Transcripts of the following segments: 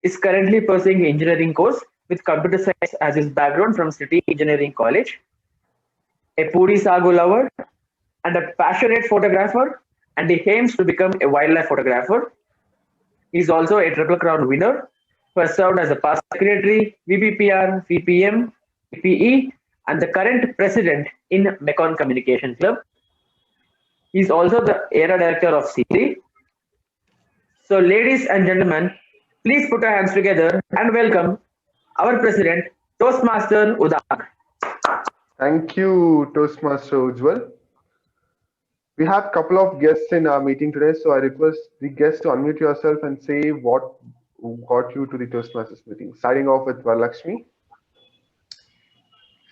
is currently pursuing engineering course with computer science as his background from City Engineering College. A Puri Sagu lover and a passionate photographer, and he aims to become a wildlife photographer. He is also a Triple Crown winner who has served as a past secretary, VPPR, VPM, VPE, and the current president in Mekon Communication Club. He is also the era director of C3. So, ladies and gentlemen, please put your hands together and welcome our president, Toastmaster Udak. Thank you, Toastmaster Ujjwal. We have a couple of guests in our meeting today, so I request the guests to unmute yourself and say what got you to the Toastmasters meeting. Starting off with Varalakshmi.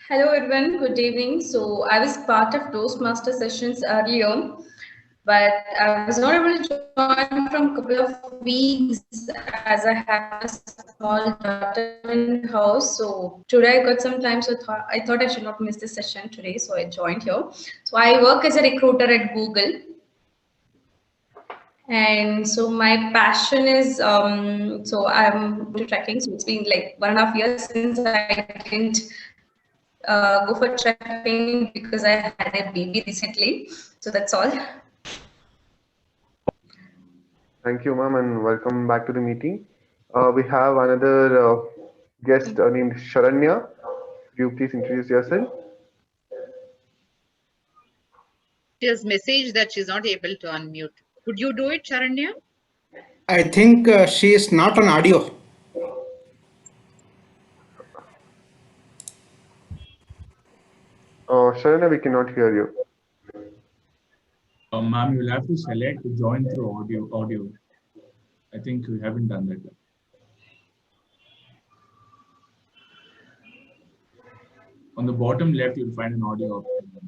Hello everyone, good evening. So I was part of Toastmaster sessions earlier, but I was not able to join from a couple of weeks as I have a small daughter in the house. So today I got some time, so I thought I should not miss this session today. So I joined here. So I work as a recruiter at Google. And so my passion is, so I'm trekking. So it's been like 1.5 years since I didn't go for trekking because I had a baby recently. So that's all. Thank you, ma'am, and welcome back to the meeting. We have another guest named Sharanya. Could you please introduce yourself? She has messaged that she's not able to unmute. Could you do it, Sharanya? I think she is not on audio. Sharanya, we cannot hear you. Ma'am, you'll have to select join through audio. I think we haven't done that. On the bottom left, you'll find an audio option.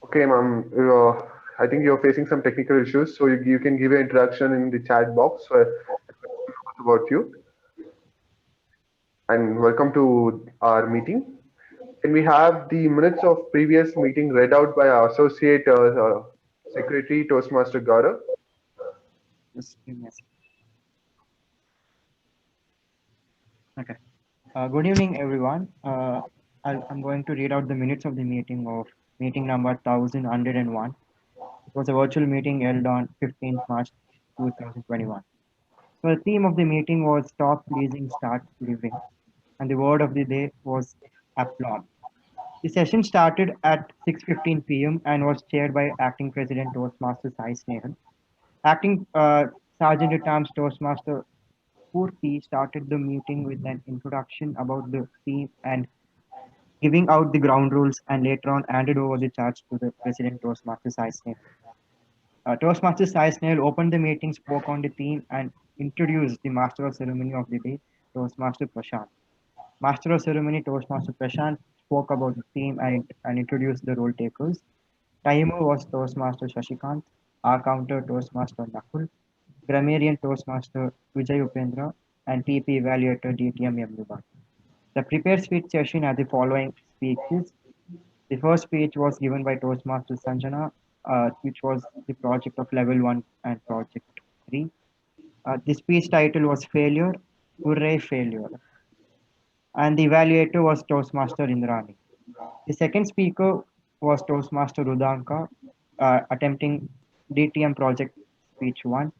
Okay, ma'am. I think you're facing some technical issues, so you can give an introduction in the chat box about you. And welcome to our meeting. Can we have the minutes of previous meeting read out by our Associate Secretary, Toastmaster Gaurav? Just give me a second. Okay. Good evening, everyone. I'm going to read out the minutes of the meeting of meeting number 1101. It was a virtual meeting held on 15th March 2021. So the theme of the meeting was Stop Pleasing, Start Living. And the word of the day was applaud. The session started at 6:15 p.m. and was chaired by Acting President Toastmaster Sai Snehan. Acting Sergeant at Arms Toastmaster Purti started the meeting with an introduction about the theme and giving out the ground rules, and later on handed over the charge to the President Toastmaster Sai Snehan. Toastmaster Sai Snehan opened the meeting, spoke on the theme, and introduced the Master of Ceremony of the day, Toastmaster Prashant. Master of Ceremony Toastmaster Prashant spoke about the theme and introduced the role takers. Timer was Toastmaster Shashikant, our counter Toastmaster Nakul, grammarian Toastmaster Vijay Upendra, and TP evaluator DTM Yamluban. The prepared speech session had the following speeches. The first speech was given by Toastmaster Sanjana, which was the project of Level 1 and Project 3. The speech title was Failure, Hooray Failure. And the evaluator was Toastmaster Indrani. The second speaker was Toastmaster Rudanka, attempting DTM Project Speech 1.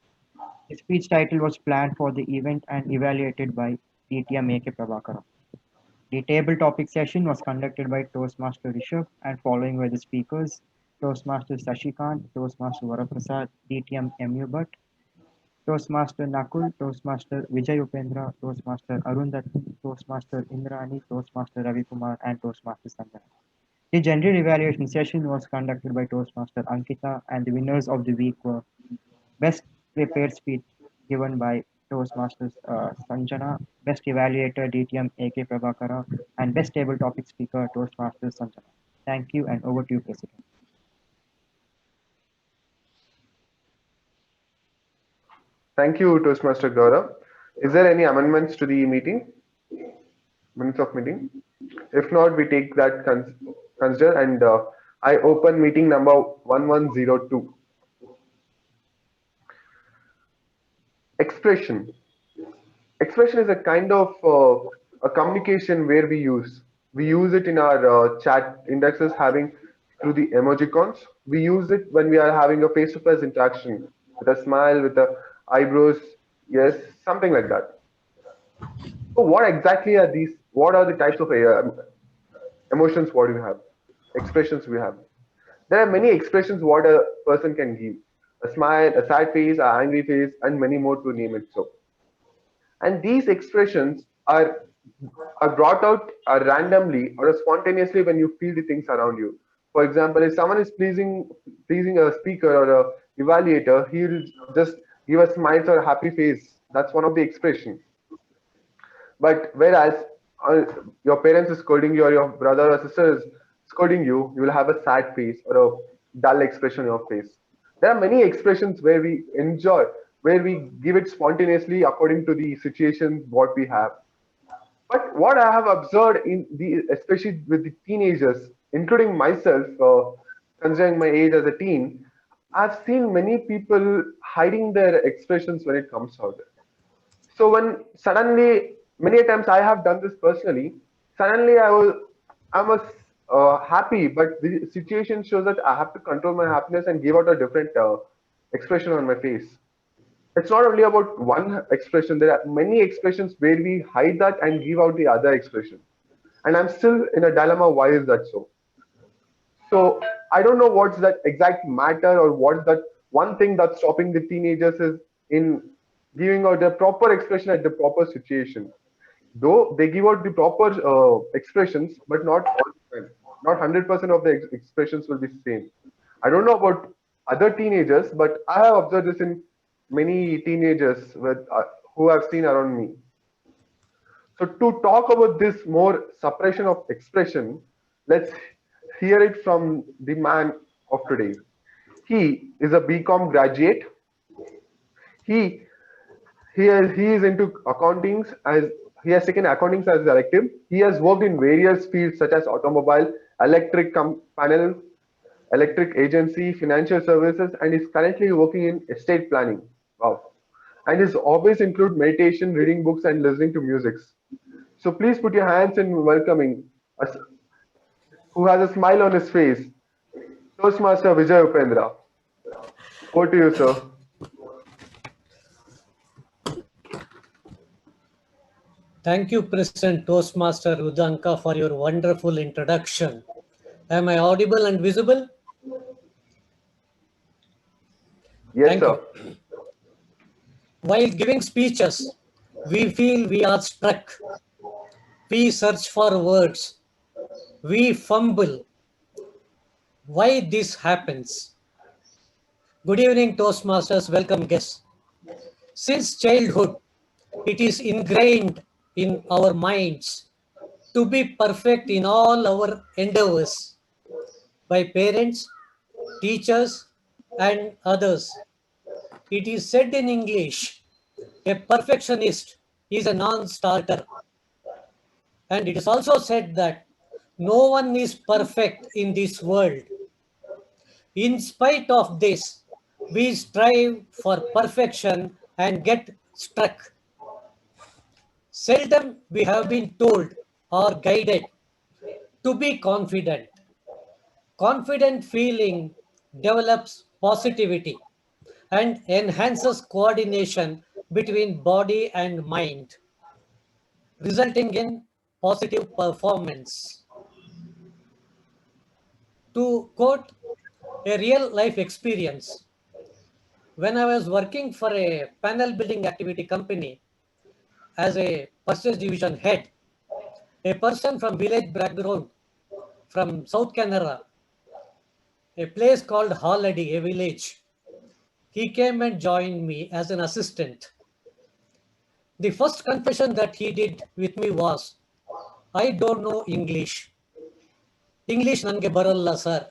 The speech title was planned for the event and evaluated by DTM AK Prabhakaram. The table topic session was conducted by Toastmaster Rishabh and following were the speakers Toastmaster Sashikant, Toastmaster Varaprasad, DTM MU Bhatt, Toastmaster Nakul, Toastmaster Vijay Upendra, Toastmaster Arundat, Toastmaster Indrani, Toastmaster Ravi Kumar, and Toastmaster Sanjana. The general evaluation session was conducted by Toastmaster Ankita, and the winners of the week were Best Prepared Speech given by Toastmasters Sanjana, Best Evaluator DTM AK Prabhakara, and Best Table Topic Speaker Toastmasters Sanjana. Thank you, and over to you, President. Thank you, Toastmaster Gaurav. Is there any amendments to the meeting? minutes of meeting? If not, we take that consider, and I open meeting number 1102. Expression. Expression is a kind of a communication where we use it in our chat indexes having through the emojicons. We use it when we are having a face-to-face interaction with a smile, with the eyebrows, yes, something like that. So what exactly are these? What are the types of emotions? What do we have? Expressions we have. There are many expressions what a person can give. A smile, a sad face, an angry face, and many more to name it so. And these expressions are brought out randomly or spontaneously when you feel the things around you. For example, if someone is pleasing a speaker or a evaluator, he'll just give a smile or a happy face. That's one of the expressions. But whereas uh, your parents is scolding you or your brother or sister is scolding you, you will have a sad face or a dull expression on your face. There are many expressions where we enjoy, where we give it spontaneously according to the situation what we have. But what I have observed especially with the teenagers, including myself, considering my age as a teen, I've seen many people hiding their expressions when it comes out. So when suddenly, many times I have done this personally. Suddenly, I was happy, but the situation shows that I have to control my happiness and give out a different expression on my face. It's not only about one expression. There are many expressions where we hide that and give out the other expression. And I'm still in a dilemma. Why is that so? So I don't know what's that exact matter or what's that one thing that's stopping the teenagers is in giving out the proper expression at the proper situation. Though they give out the proper expressions, but not all the time. Not 100% of the expressions will be same. I don't know about other teenagers, but I have observed this in many teenagers who I've seen around me. So to talk about this more suppression of expression, let's hear it from the man of today. He is a BCom graduate. He he is into accountings as he has taken accountings as an elective. He has worked in various fields such as automobile, panel, electric agency, financial services, and is currently working in estate planning. Wow. And his hobbies include meditation, reading books, and listening to music. So please put your hands in welcoming us, who has a smile on his face, Toastmaster Vijay Upendra. Over to you, sir. Thank you, President Toastmaster Rudanka, for your wonderful introduction. Am I audible and visible? Yes, Thank sir. you. While giving speeches, we feel we are struck. We search for words. We fumble. Why this happens? Good evening, Toastmasters. Welcome, guests. Since childhood, it is ingrained in our minds to be perfect in all our endeavors by parents, teachers, and others. It is said in English, a perfectionist is a non-starter. And it is also said that no one is perfect in this world. In spite of this, we strive for perfection and get stuck. Seldom we have been told or guided to be confident. Confident feeling develops positivity and enhances coordination between body and mind, resulting in positive performance. To quote a real life experience, when I was working for a panel building activity company as a purchase division head, a person from village background from South Canara, a place called Halladi, a village, he came and joined me as an assistant. The first confession that he did with me was, I don't know English. English nange baralla, sir.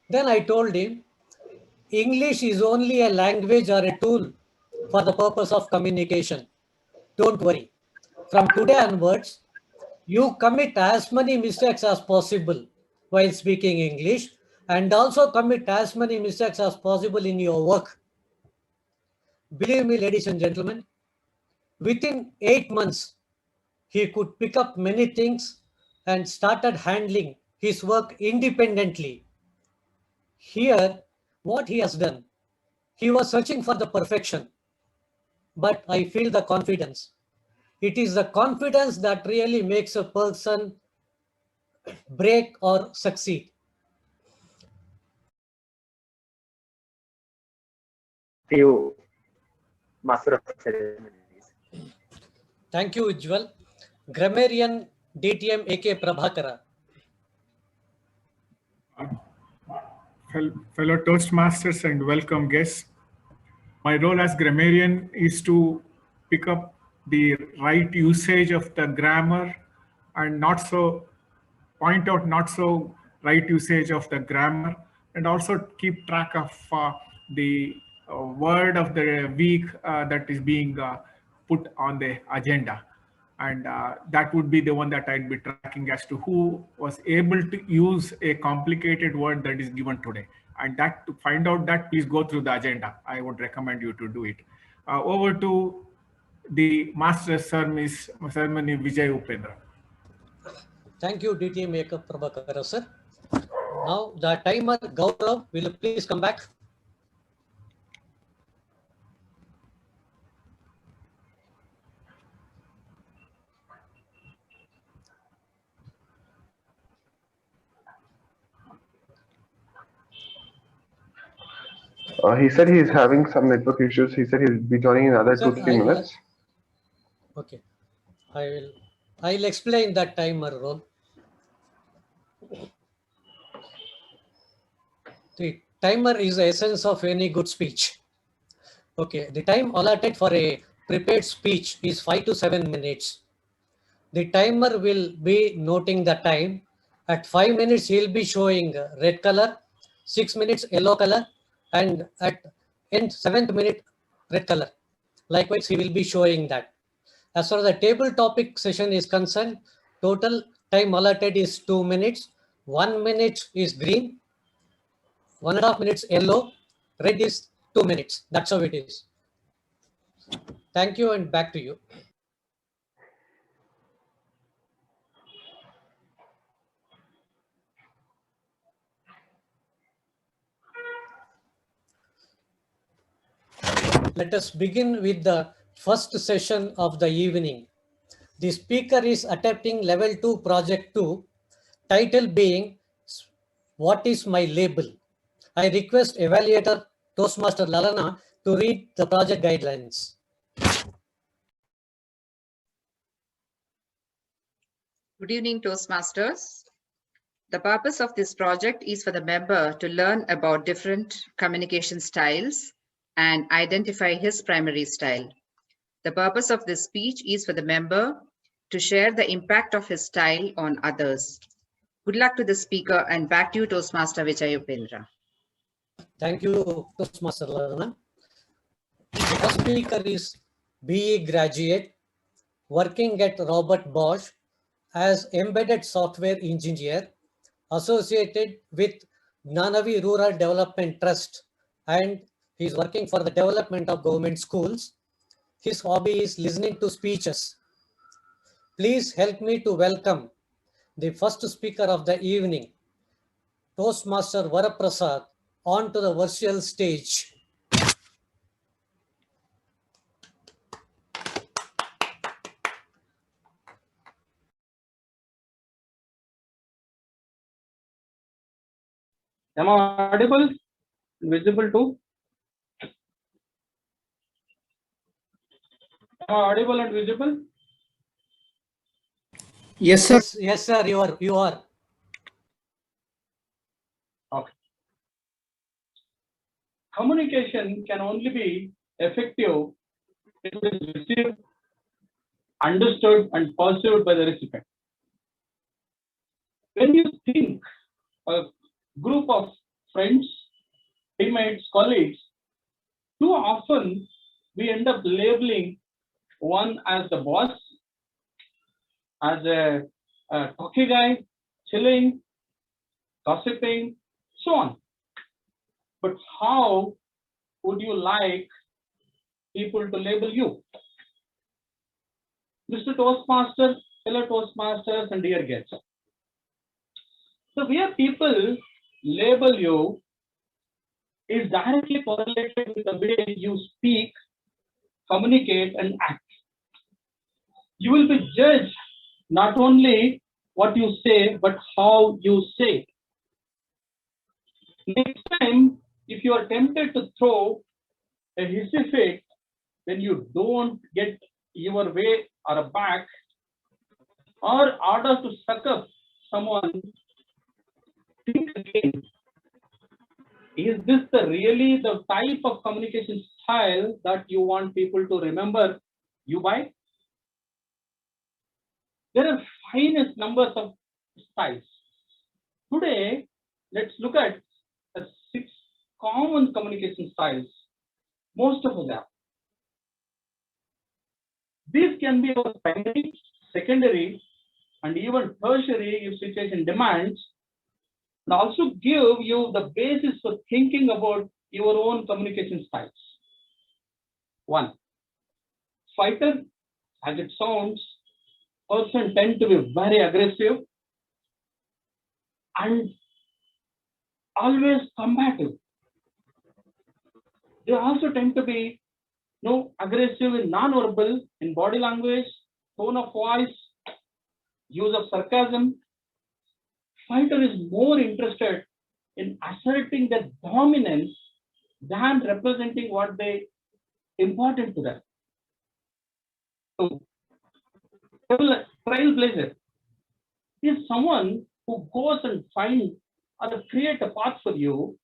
Then I told him, English is only a language or a tool for the purpose of communication. Don't worry. from today onwards, you commit as many mistakes as possible while speaking English, and also commit as many mistakes as possible in your work. Believe me, ladies and gentlemen, within 8 months, he could pick up many things and started handling his work independently. Here, what he has done, he was searching for the perfection, but I feel the confidence. It is the confidence that really makes a person break or succeed. You, Master of Ceremonies. Thank you, Ujjwal. Grammarian DTM AK Prabhakara. Fellow Toastmasters and welcome guests. My role as grammarian is to pick up the right usage of the grammar and point out not so right usage of the grammar, and also keep track of the word of the week that is being put on the agenda. And that would be the one that I'd be tracking as to who was able to use a complicated word that is given today. And that, to find out that, please go through the agenda. I would recommend you to do it. Over to the Master of Ceremony, Vijay Upendra. Thank you, DTM AK Prabhakara, sir. Now the timer, Gaurav, will you please come back? He said he's having some network issues. He said he'll be joining in another 2-3 minutes. Okay, I'll explain that timer role. The timer is the essence of any good speech. Okay, the time allotted for a prepared speech is 5 to 7 minutes. The timer will be noting the time. At 5 minutes, he'll be showing red color, 6 minutes yellow color, and at end 7th minute red color. Likewise, he will be showing that. As far as the table topic session is concerned, total time allotted is 2 minutes. 1 minute is green, 1.5 minutes yellow, red is 2 minutes. That's how it is. Thank you, and back to you. Let us begin with the first session of the evening. The speaker is attempting level 2 project 2, title being What is my label? I request evaluator Toastmaster Lalana to read the project guidelines. Good evening, Toastmasters. The purpose of this project is for the member to learn about different communication styles and identify his primary style. The purpose of this speech is for the member to share the impact of his style on others. Good luck to the speaker, and back to you, Toastmaster Vijay Upendra. Thank you, Toastmaster Lalana. The speaker is BE graduate, working at Robert Bosch as embedded software engineer, associated with Gnanavi Rural Development Trust, and he is working for the development of government schools. His hobby is listening to speeches. Please help me to welcome the first speaker of the evening, Toastmaster Varaprasad, onto the virtual stage. Am I audible? Visible too? Am I audible and visible? Yes, sir. Yes, sir. You are. Okay. Communication can only be effective if it is received, understood, and perceived by the recipient. When you think a group of friends, teammates, colleagues, too often we end up labeling one as the boss, as a talky guy, chilling, gossiping, so on. But how would you like people to label you? Mr. Toastmaster, fellow Toastmasters, and dear guests. The way people label you is directly correlated with the way you speak, communicate, and act. You will be judged not only what you say, but how you say. Next time, if you are tempted to throw a hissy fit when you don't get your way or back, or order to suck up someone, think again. Is this really the type of communication style that you want people to remember you by? There are finest numbers of styles. Today, let's look at the 6 common communication styles. Most of us have. These can be our primary, secondary, and even tertiary if situation demands, and also give you the basis for thinking about your own communication styles. 1. Fighter, as it sounds, person tend to be very aggressive and always combative. They also tend to be aggressive in non-verbal, in body language, tone of voice, use of sarcasm. Fighter is more interested in asserting their dominance than representing what they important to them. So, trailblazer is someone who goes and finds or create a path for you,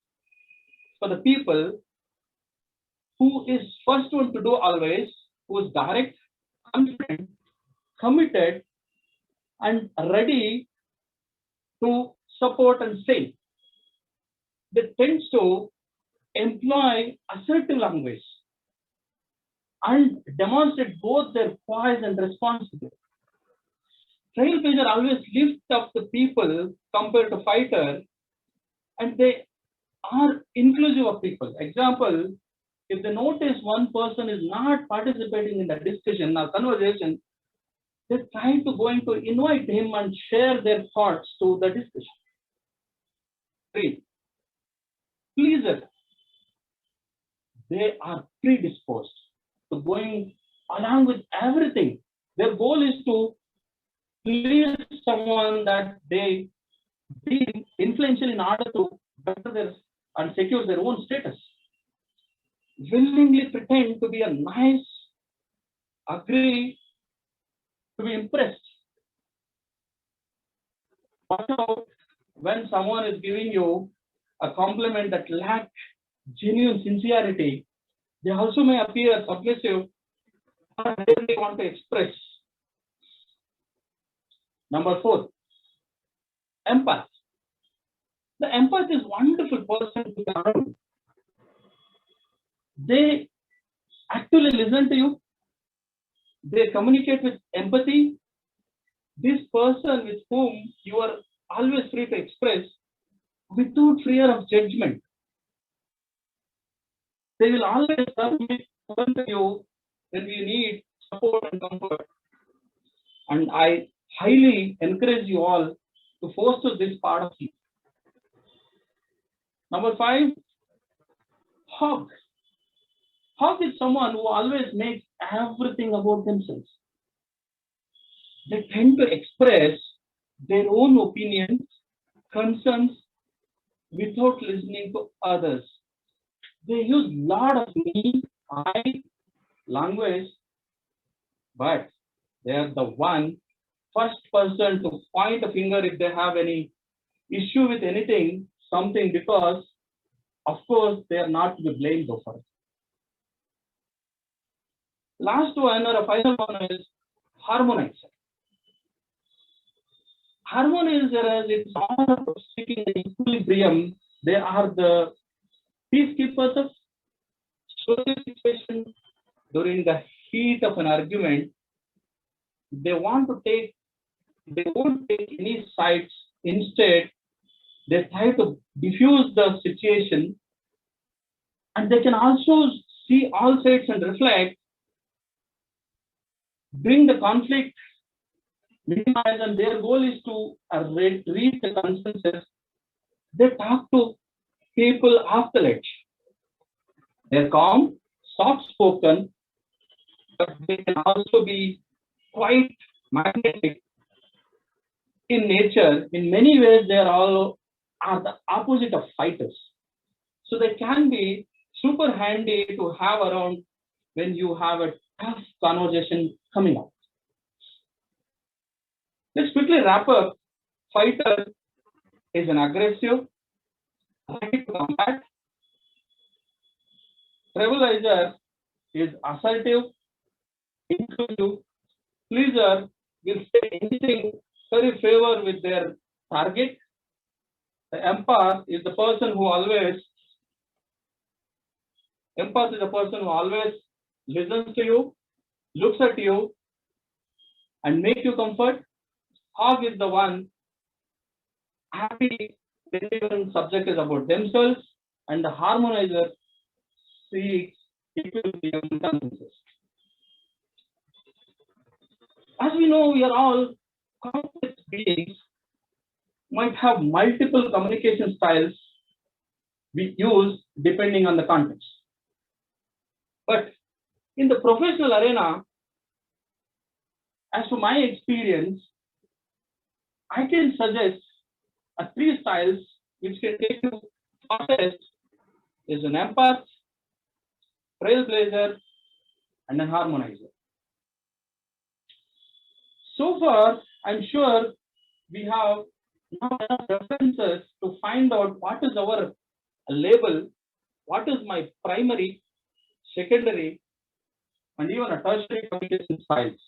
for the people, who is first one to do always, who is direct, confident, committed, and ready to support and say. They tend to employ assertive language and demonstrate both their poise and responsibility. Trailblazer always lifts up the people compared to fighter, and they are inclusive of people. Example, if they notice one person is not participating in the discussion or conversation, they try to invite him and share their thoughts to the discussion. 3. Pleaser. They are predisposed to going along with everything. Their goal is to please someone that they be influential in order to better their and secure their own status. Willingly pretend to be a nice, agree to be impressed. What about when someone is giving you a compliment that lacks genuine sincerity? They also may appear submissive or they want to express. Number 4, empath. The empath is a wonderful person to be around. They actually listen to you. They communicate with empathy. This person with whom you are always free to express without fear of judgment. They will always come to you when you need support and comfort. And I highly encourage you all to foster this part of you. Number 5, hog. Hog is someone who always makes everything about themselves. They tend to express their own opinions, concerns, without listening to others. They use a lot of me, I language, but they are the first person to point a finger if they have any issue with anything, something, because of course they are not to be blamed for it. Last one or a final one is harmonizer. Harmonizers, it's all about seeking the equilibrium. They are the peacekeepers of social situation. During the heat of an argument, they want to take they won't take any sides. Instead, they try to diffuse the situation, and they can also see all sides and reflect, bring the conflict, minimize, and their goal is to reach the consensus. They talk to people off the ledge. They're calm, soft-spoken, but they can also be quite magnetic in nature. In many ways, they are the opposite of fighters. So they can be super handy to have around when you have a tough conversation coming up. Let's quickly wrap up. Fighter is an aggressive, ready to combat. Trailblazer is assertive, inclusive. Pleaser will say anything very favor with their target. The empath is the person who always listens to you, looks at you, and makes you comfort. Hog is the one happy when the subject is about themselves, and the harmonizer seeks equilibrium consensus. As we know, we are all complex beings, might have multiple communication styles we use depending on the context. But in the professional arena, as to my experience, I can suggest three styles which can take you fastest is an empath, trailblazer, and a harmonizer. So far, I'm sure we have now enough references to find out what is our label, what is my primary, secondary, and even a tertiary communication styles.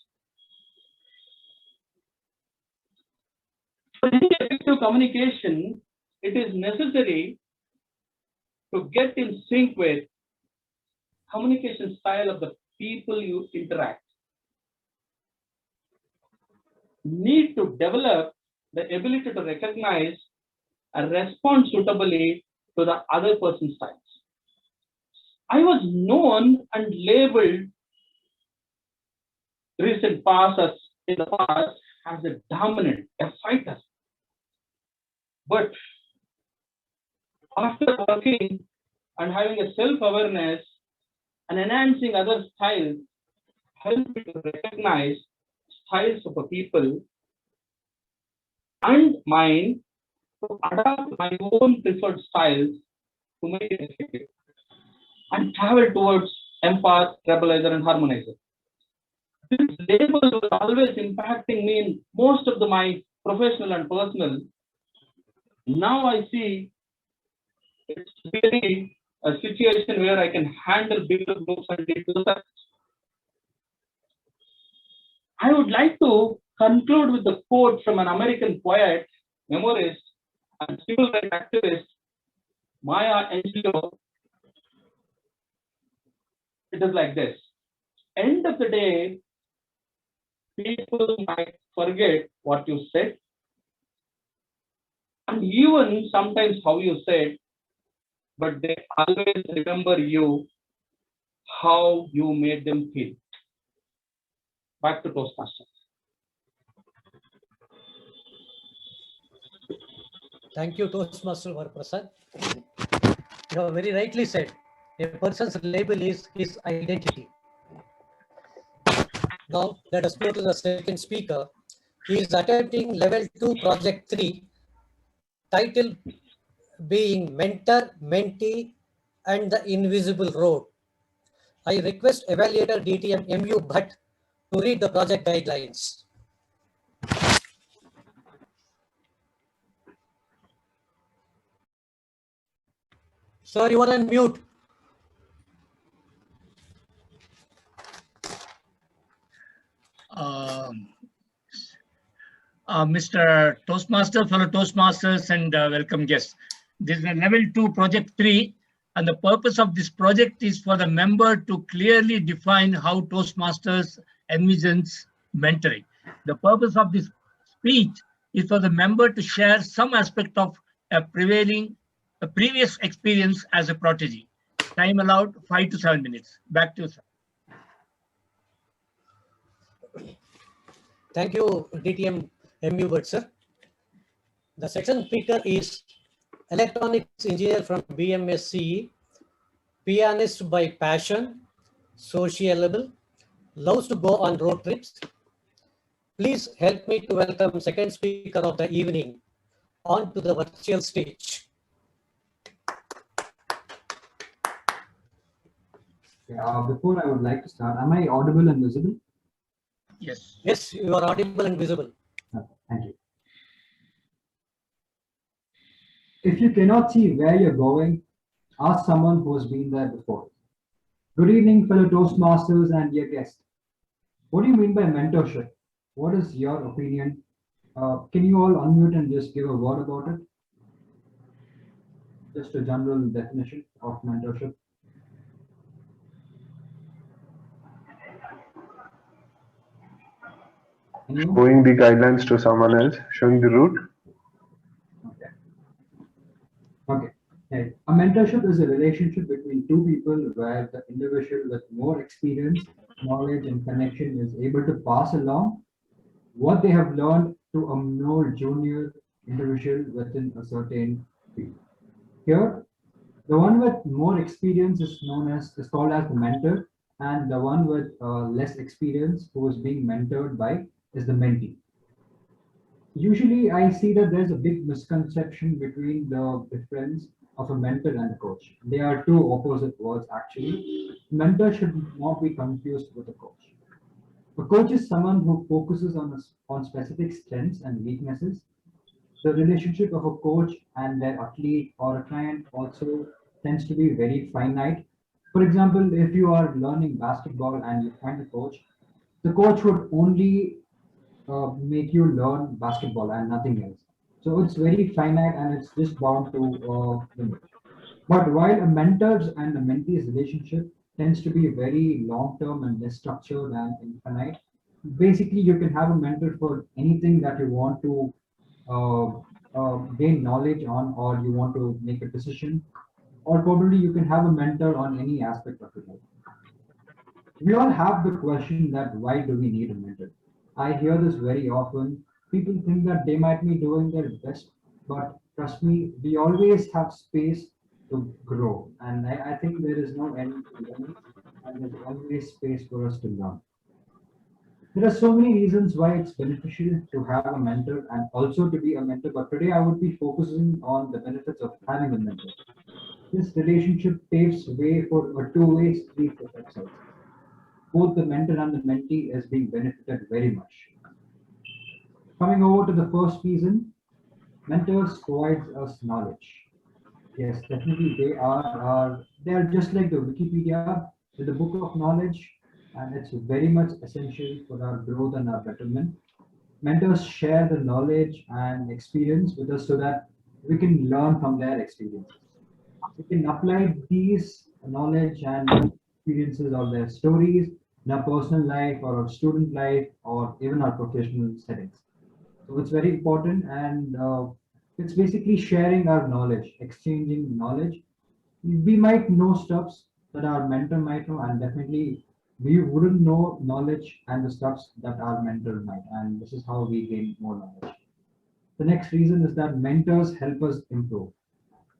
For any effective communication, it is necessary to get in sync with communication style of the people you interact. Need to develop the ability to recognize and respond suitably to the other person's styles. I was known and labeled in the past as a dominant, a fighter. But after working and having a self-awareness and enhancing other styles, helped me to recognize styles of the people and mine to adapt my own preferred styles to make it effective and travel towards empath, trailblazer, and harmonizer. This label was always impacting me in most of my professional and personal. Now I see it's really a situation where I can handle bigger groups and lead to success. I would like to conclude with the quote from an American poet, memorist, and civil rights activist, Maya Angelou. It is like this. End of the day, people might forget what you said, and even sometimes how you said, but they always remember you, how you made them feel. Back to Toastmasters. Thank you, Toastmaster Varaprasad. You have very rightly said, a person's label is his identity. Now, let us go to the second speaker. He is attempting level 2, project 3, title being Mentor, Mentee, and the Invisible Road. I request evaluator DTM MU Bhatt to read the project guidelines. Sir, you are on mute. Mr. Toastmaster, fellow Toastmasters, and welcome guests. This is a level 2 project 3, and the purpose of this project is for the member to clearly define how Toastmasters envisions mentoring. The purpose of this speech is for the member to share some aspect of a previous experience as a protege. Time allowed 5 to 7 minutes. Back to you, sir. Thank you, DTM MU Bird, sir. The section speaker is electronics engineer from BMSCE, pianist by passion, sociable, loves to go on road trips. Please help me to welcome second speaker of the evening onto the virtual stage. Before I would like to start, am I audible and visible? Yes. Yes, you are audible and visible. Okay, thank you. If you cannot see where you're going, ask someone who has been there before. Good evening, fellow Toastmasters and dear guests. What do you mean by mentorship? What is your opinion? Can you all unmute and just give a word about it? Just a general definition of mentorship. Anyone? Showing the guidelines to someone else, showing the route. Okay. Right. A mentorship is a relationship between two people where the individual with more experience, knowledge, and connection is able to pass along what they have learned to a more junior individual within a certain field. Here, the one with more experience is called as the mentor, and the one with less experience who is being mentored by is the mentee. Usually, I see that there's a big misconception between the difference of a mentor and a coach. They are two opposite words actually. Mentor should not be confused with a coach. A coach is someone who focuses on specific strengths and weaknesses. The relationship of a coach and their athlete or a client also tends to be very finite. For example, if you are learning basketball and you find a coach, the coach would only make you learn basketball and nothing else. So it's very finite and it's just bound to limit. But while a mentor's and a mentee's relationship tends to be very long-term and less structured and infinite, basically you can have a mentor for anything that you want to gain knowledge on, or you want to make a decision, or probably you can have a mentor on any aspect of your life. We all have the question that why do we need a mentor? I hear this very often. People think that they might be doing their best, but trust me, we always have space to grow. And I think there is no end to learning, and there's always space for us to learn. There are so many reasons why it's beneficial to have a mentor and also to be a mentor, but today I would be focusing on the benefits of having a mentor. This relationship paves way for a two-way street of success. Both the mentor and the mentee is being benefited very much. Coming over to the first reason, mentors provide us knowledge. Yes, definitely they are just like the Wikipedia, the book of knowledge, and it's very much essential for our growth and our betterment. Mentors share the knowledge and experience with us so that we can learn from their experiences. We can apply these knowledge and experiences or their stories in our personal life or our student life or even our professional settings. So it's very important, and it's basically sharing our knowledge, exchanging knowledge. We might know stuffs that our mentor might know, and definitely we wouldn't know knowledge and the stuffs that our mentor might, and this is how we gain more knowledge. The next reason is that mentors help us improve.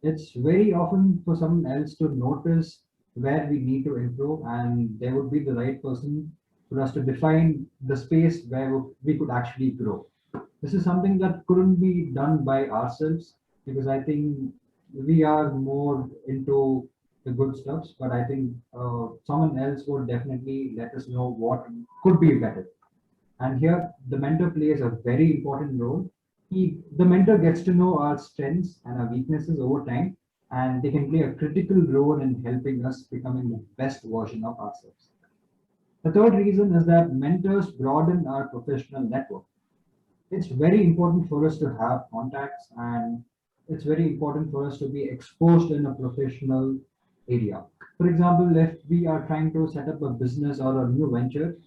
It's very often for someone else to notice where we need to improve, and they would be the right person for us to define the space where we could actually grow. This is something that couldn't be done by ourselves, because I think we are more into the good stuffs, but I think someone else would definitely let us know what could be better. And here the mentor plays a very important role. The mentor gets to know our strengths and our weaknesses over time, and they can play a critical role in helping us becoming the best version of ourselves. The third reason is that mentors broaden our professional network. It's very important for us to have contacts, and it's very important for us to be exposed in a professional area. For example, if we are trying to set up a business or a new venture,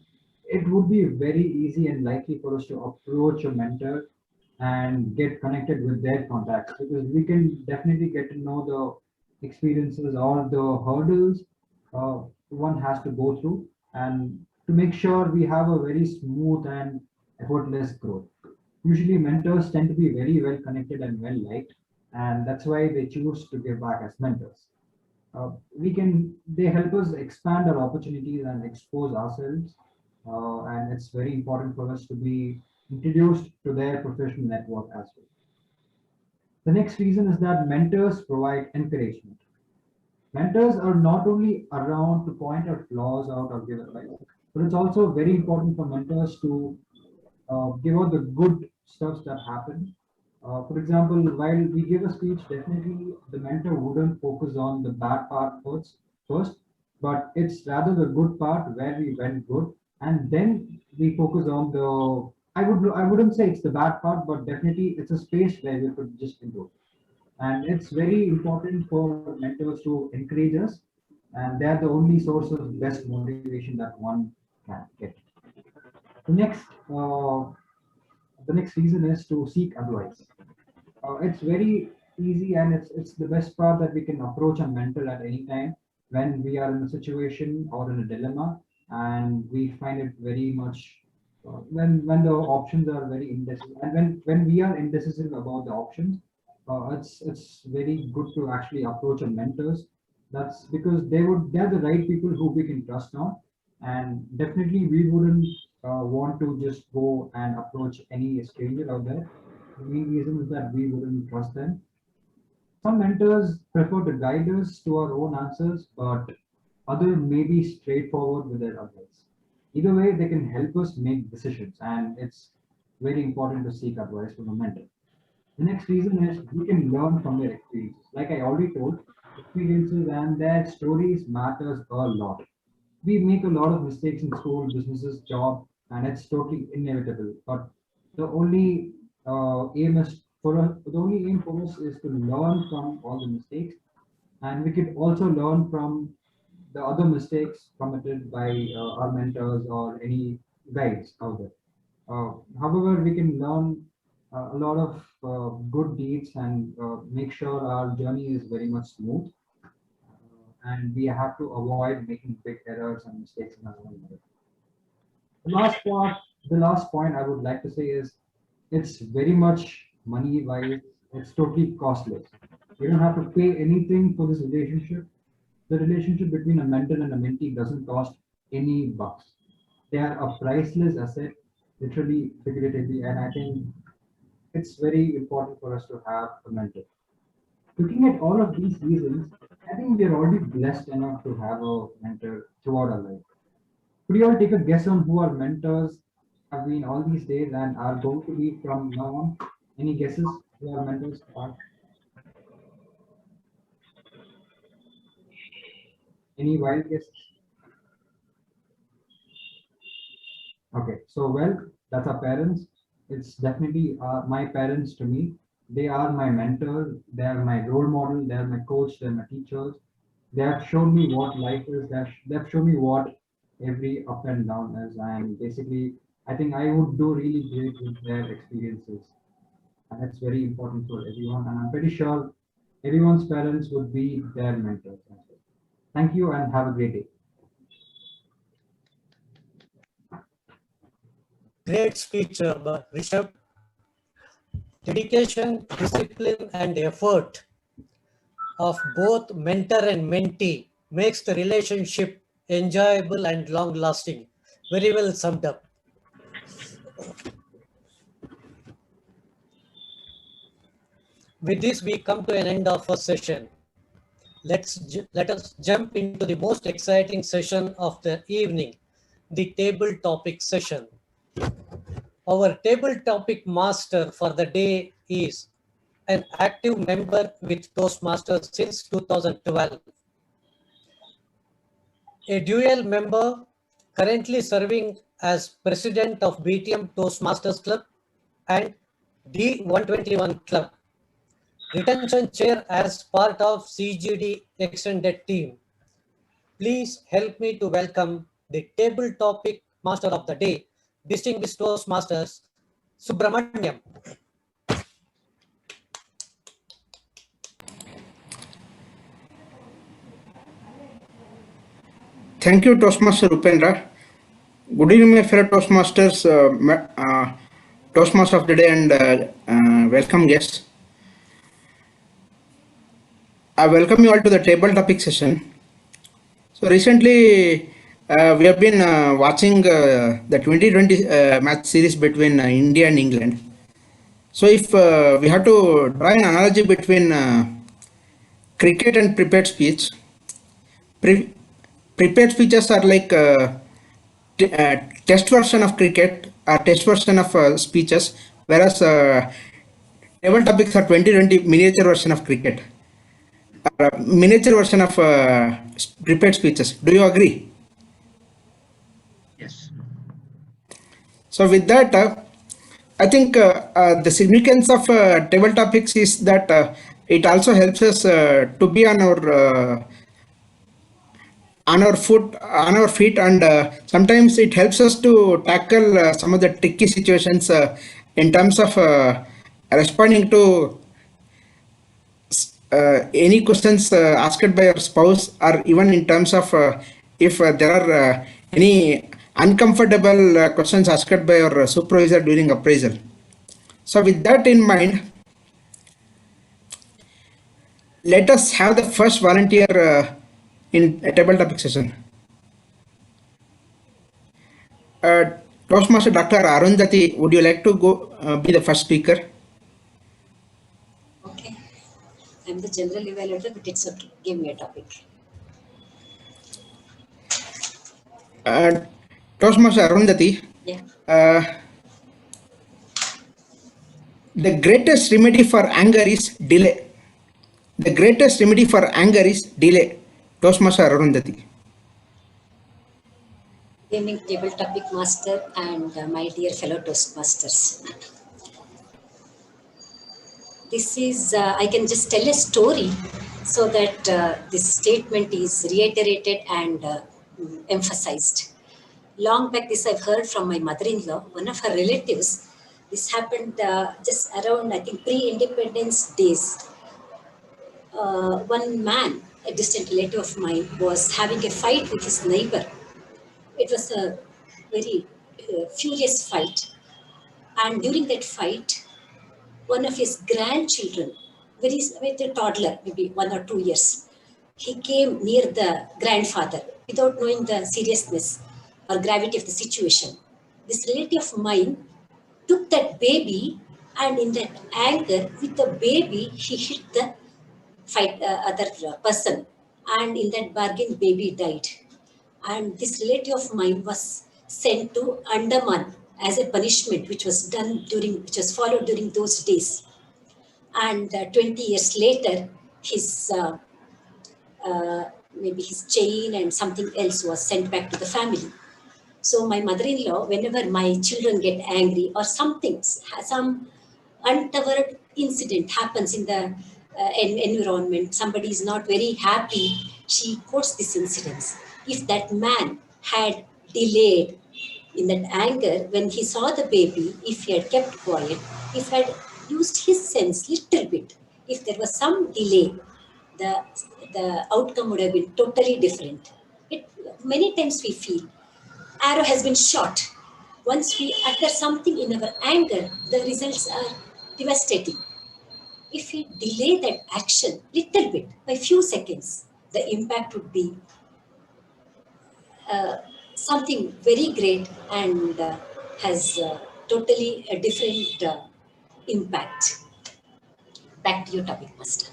it would be very easy and likely for us to approach a mentor and get connected with their contacts, because we can definitely get to know the experiences or the hurdles one has to go through, and to make sure we have a very smooth and effortless growth. Usually mentors tend to be very well connected and well liked, and that's why they choose to give back as mentors. They help us expand our opportunities and expose ourselves, and it's very important for us to be introduced to their professional network as well. The next reason is that mentors provide encouragement. Mentors are not only around to point out flaws out or give advice, but it's also very important for mentors to give out the good stuff that happen. For example, while we give a speech, definitely the mentor wouldn't focus on the bad part first, but it's rather the good part where we went good, and then we focus on the. I wouldn't say it's the bad part, but definitely it's a space where we could just improve. And it's very important for mentors to encourage us, and they're the only source of best motivation that one can get. The next, the next reason is to seek advice. It's very easy, and it's the best part that we can approach a mentor at any time when we are in a situation or in a dilemma, and we find it very much when the options are very indecisive, and when we are indecisive about the options, it's very good to actually approach a mentors. That's because they're the right people who we can trust on, and definitely we wouldn't want to just go and approach any stranger out there. The main reason is that we wouldn't trust them. Some mentors prefer to guide us to our own answers, but others may be straightforward with their advice. Either way, they can help us make decisions, and it's very important to seek advice from a mentor. The next reason is we can learn from their experiences. Like I already told, experiences and their stories matters a lot. We make a lot of mistakes in school, businesses, job, and it's totally inevitable. But the only the only aim for us is to learn from all the mistakes, and we can also learn from the other mistakes committed by our mentors or any guides out there. However, we can learn a lot of good deeds and make sure our journey is very much smooth, and we have to avoid making big errors and mistakes in our own life. The last point I would like to say is it's very much money wise, it's totally costless. You don't have to pay anything for this relationship. The relationship between a mentor and a mentee doesn't cost any bucks. They are a priceless asset, literally, figuratively, and I think it's very important for us to have a mentor. Looking at all of these reasons, I think we are already blessed enough to have a mentor throughout our life. Could you all take a guess on who our mentors have been all these days and are going to be from now on? Any guesses who our mentors are? Any wild guesses? Okay, so well, that's our parents. It's definitely my parents to me. They are my mentors. They are my role model. They are my coach. They're my teachers. They have shown me what life is. They've shown me what every up and down is. And basically, I think I would do really great with their experiences. And it's very important for everyone. And I'm pretty sure everyone's parents would be their mentors. Thank you and have a great day. Great speech, Rishabh. Dedication, discipline, and effort of both mentor and mentee makes the relationship enjoyable and long-lasting. Very well summed up. With this, we come to an end of our session. Let us jump into the most exciting session of the evening, the table topic session. Our table topic master for the day is an active member with Toastmasters since 2012. A dual member currently serving as president of BTM Toastmasters Club and D121 Club. Retention chair as part of CGD extended team. Please help me to welcome the table topic Master of the Day, Distinguished Toastmasters, Subramaniam. Thank you, Toastmaster Upendra. Good evening, my fellow Toastmasters, Toastmaster of the Day, and welcome guests. I welcome you all to the table topic session. So recently, we have been watching the 2020 match series between India and England. So if we have to draw an analogy between cricket and prepared speech, prepared speeches are like test version of cricket or test version of speeches, whereas table topics are 2020 miniature version of cricket, miniature version of prepared speeches. Do you agree? Yes. So with that, I think the significance of table topics is that it also helps us to be on our feet, and sometimes it helps us to tackle some of the tricky situations in terms of responding to any questions asked by your spouse, or even in terms of if there are any uncomfortable questions asked by your supervisor during appraisal. So with that in mind, let us have the first volunteer in a table topic session. Toastmaster Dr. Arundhati, would you like to go be the first speaker? Okay. I'm the general evaluator, but it's okay. Give me a topic. Toastmaster Arundhati, Yeah. the greatest remedy for anger is delay. The greatest remedy for anger is delay. Toastmaster Arundhati. Gaming table topic master and my dear fellow Toastmasters. This is, I can just tell a story so that this statement is reiterated and emphasized. Long back, this I've heard from my mother-in-law, one of her relatives. This happened just around, I think, pre-independence days. One man, a distant relative of mine, was having a fight with his neighbor. It was a very furious fight. And during that fight, one of his grandchildren, with a toddler, maybe 1 or 2 years, he came near the grandfather without knowing the seriousness or gravity of the situation. This relative of mine took that baby, and in that anger with the baby, he hit the other person, and in that bargain, baby died. And this relative of mine was sent to Andaman as a punishment, which was followed during those days. And 20 years later, his maybe his chain and something else was sent back to the family. So my mother-in-law, whenever my children get angry or some untoward incident happens in the environment, somebody is not very happy, she quotes this incident. If that man had delayed in that anger, when he saw the baby, if he had kept quiet, if he had used his sense little bit, if there was some delay, the outcome would have been totally different. Many times we feel arrow has been shot. Once we utter something in our anger, the results are devastating. If we delay that action little bit, by few seconds, the impact would be something very great and has totally a different impact. Back to your topic, Master.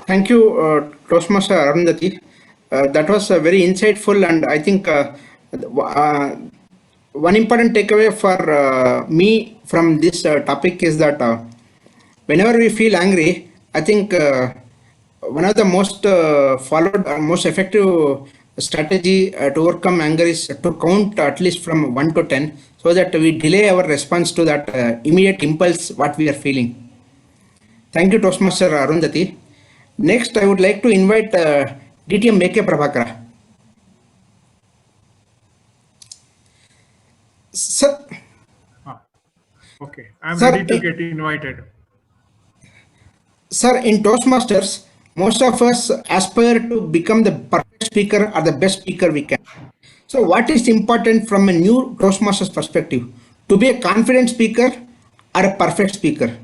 Thank you, Toastmaster Arundhati. That was very insightful, and I think one important takeaway for me from this topic is that whenever we feel angry, I think one of the most followed or most effective strategy to overcome anger is to count at least from 1 to 10, so that we delay our response to that immediate impulse what we are feeling. Thank you, Toastmaster Arundhati. Next, I would like to invite DTM Meke Prabhakara. Sir, Okay, I'm Sir, ready to get invited. Sir, in Toastmasters, most of us aspire to become the perfect speaker or the best speaker we can. So what is important from a new Toastmasters perspective? To be a confident speaker or a perfect speaker?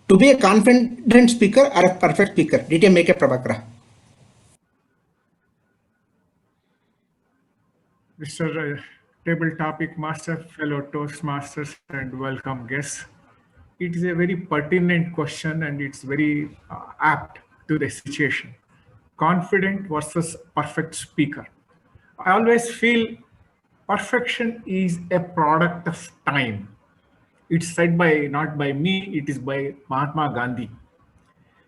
To be a confident speaker or a perfect speaker? DTM A.K. Prabhakara. Mr. Table Topic Master, fellow Toastmasters, and welcome guests. It is a very pertinent question and it's very apt to the situation. Confident versus perfect speaker. I always feel perfection is a product of time. It's said by, not by me, it is by Mahatma Gandhi.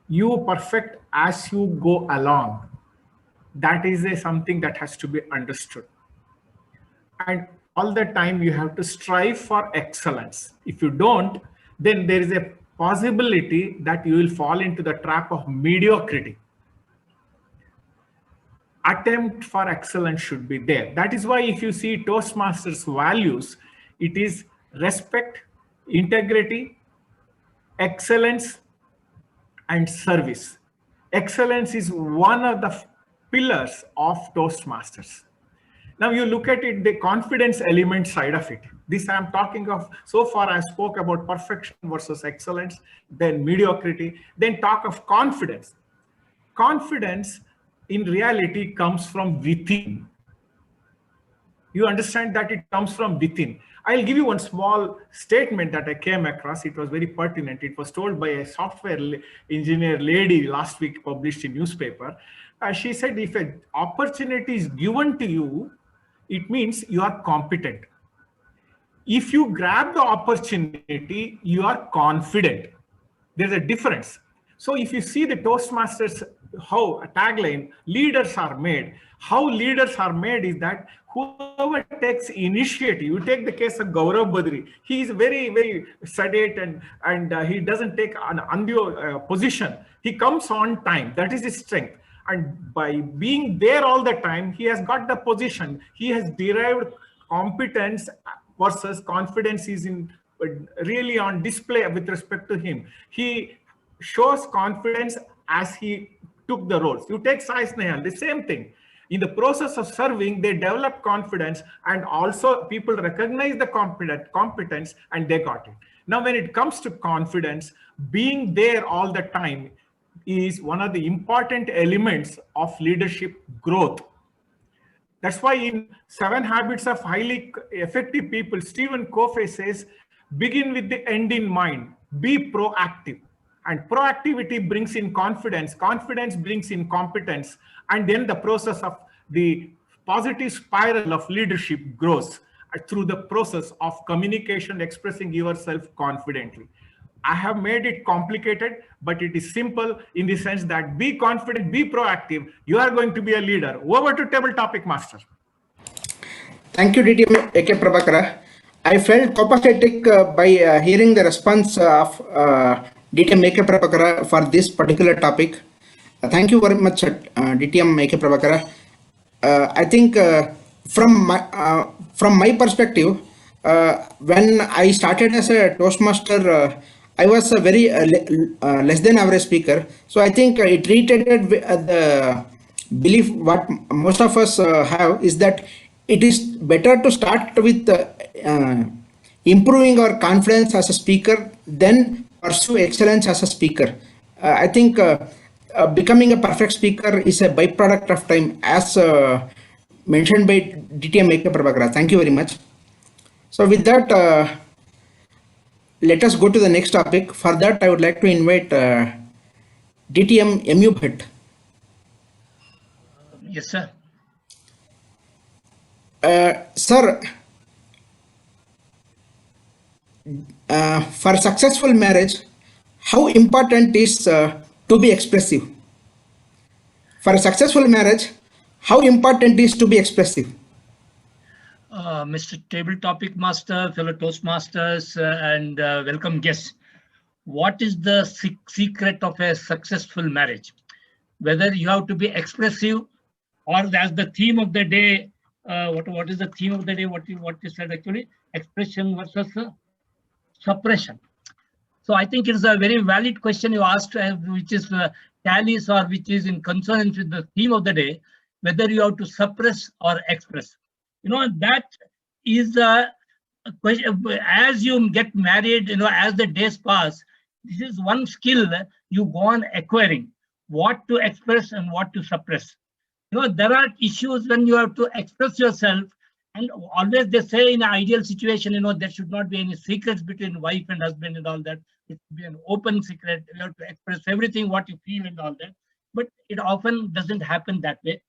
You perfect as you go along. That is something that has to be understood. And all the time you have to strive for excellence. If you don't, then there is a possibility that you will fall into the trap of mediocrity. Attempt for excellence should be there. That is why if you see Toastmasters values, it is respect, integrity, excellence, and service. Excellence is one of the pillars of Toastmasters. Now you look at it, the confidence element side of it. This I'm talking of, so far I spoke about perfection versus excellence, then mediocrity, then talk of confidence. Confidence in reality comes from within. You understand that it comes from within. I'll give you one small statement that I came across. It was very pertinent. It was told by a software engineer lady last week, published in newspaper. She said, if an opportunity is given to you, it means you are competent. If you grab the opportunity, you are confident. There's a difference. So if you see the Toastmasters, how a tagline, leaders are made. How leaders are made is that whoever takes initiative, you take the case of Gaurav Badri, he is very, very sedate and he doesn't take an undue position. He comes on time. That is his strength. And by being there all the time, he has got the position. He has derived competence versus confidence is in really on display with respect to him. He shows confidence as he took the roles. You take Sai Snehal, the same thing. In the process of serving, they develop confidence and also people recognize the competence and they got it. Now, when it comes to confidence, being there all the time is one of the important elements of leadership growth. That's why in 7 Habits of Highly Effective People, Stephen Covey says, begin with the end in mind, be proactive. And proactivity brings in confidence, confidence brings in competence, and then the process of the positive spiral of leadership grows through the process of communication, expressing yourself confidently. I have made it complicated, but it is simple in the sense that be confident, be proactive. You are going to be a leader. Over to Table Topic Master. Thank you, DTM A.K. Prabhakara. I felt copacetic by hearing the response of DTM A.K. Prabhakara for this particular topic. Thank you very much, DTM A.K. Prabhakara. I think from my perspective, when I started as a Toastmaster, I was a very less than average speaker. So I think it retreated the belief what most of us have is that it is better to start with improving our confidence as a speaker than pursue excellence as a speaker. I think becoming a perfect speaker is a byproduct of time, as mentioned by DTM A.K. Prabhakara. Thank you very much. So with that, let us go to the next topic. For that, I would like to invite DTM M.U. Bhatt. Yes, sir. Sir, for successful marriage, how important is to be expressive? For a successful marriage, how important is to be expressive? Mr. Table Topic Master, fellow Toastmasters, and welcome guests. What is the secret of a successful marriage? Whether you have to be expressive or as the theme of the day, what is the theme of the day? What is said actually? Expression versus suppression. So I think it's a very valid question you asked, which is tallies or which is in consonance with the theme of the day, whether you have to suppress or express. That is a question. As you get married, as the days pass, this is one skill you go on acquiring, what to express and what to suppress. There are issues when you have to express yourself, and always they say in an ideal situation, there should not be any secrets between wife and husband and all that. It should be an open secret. You have to express everything, what you feel and all that. But it often doesn't happen that way.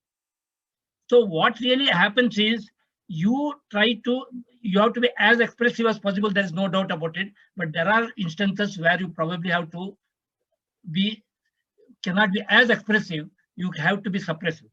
So what really happens is you have to be as expressive as possible. There's no doubt about it. But there are instances where you probably have to cannot be as expressive. You have to be suppressive.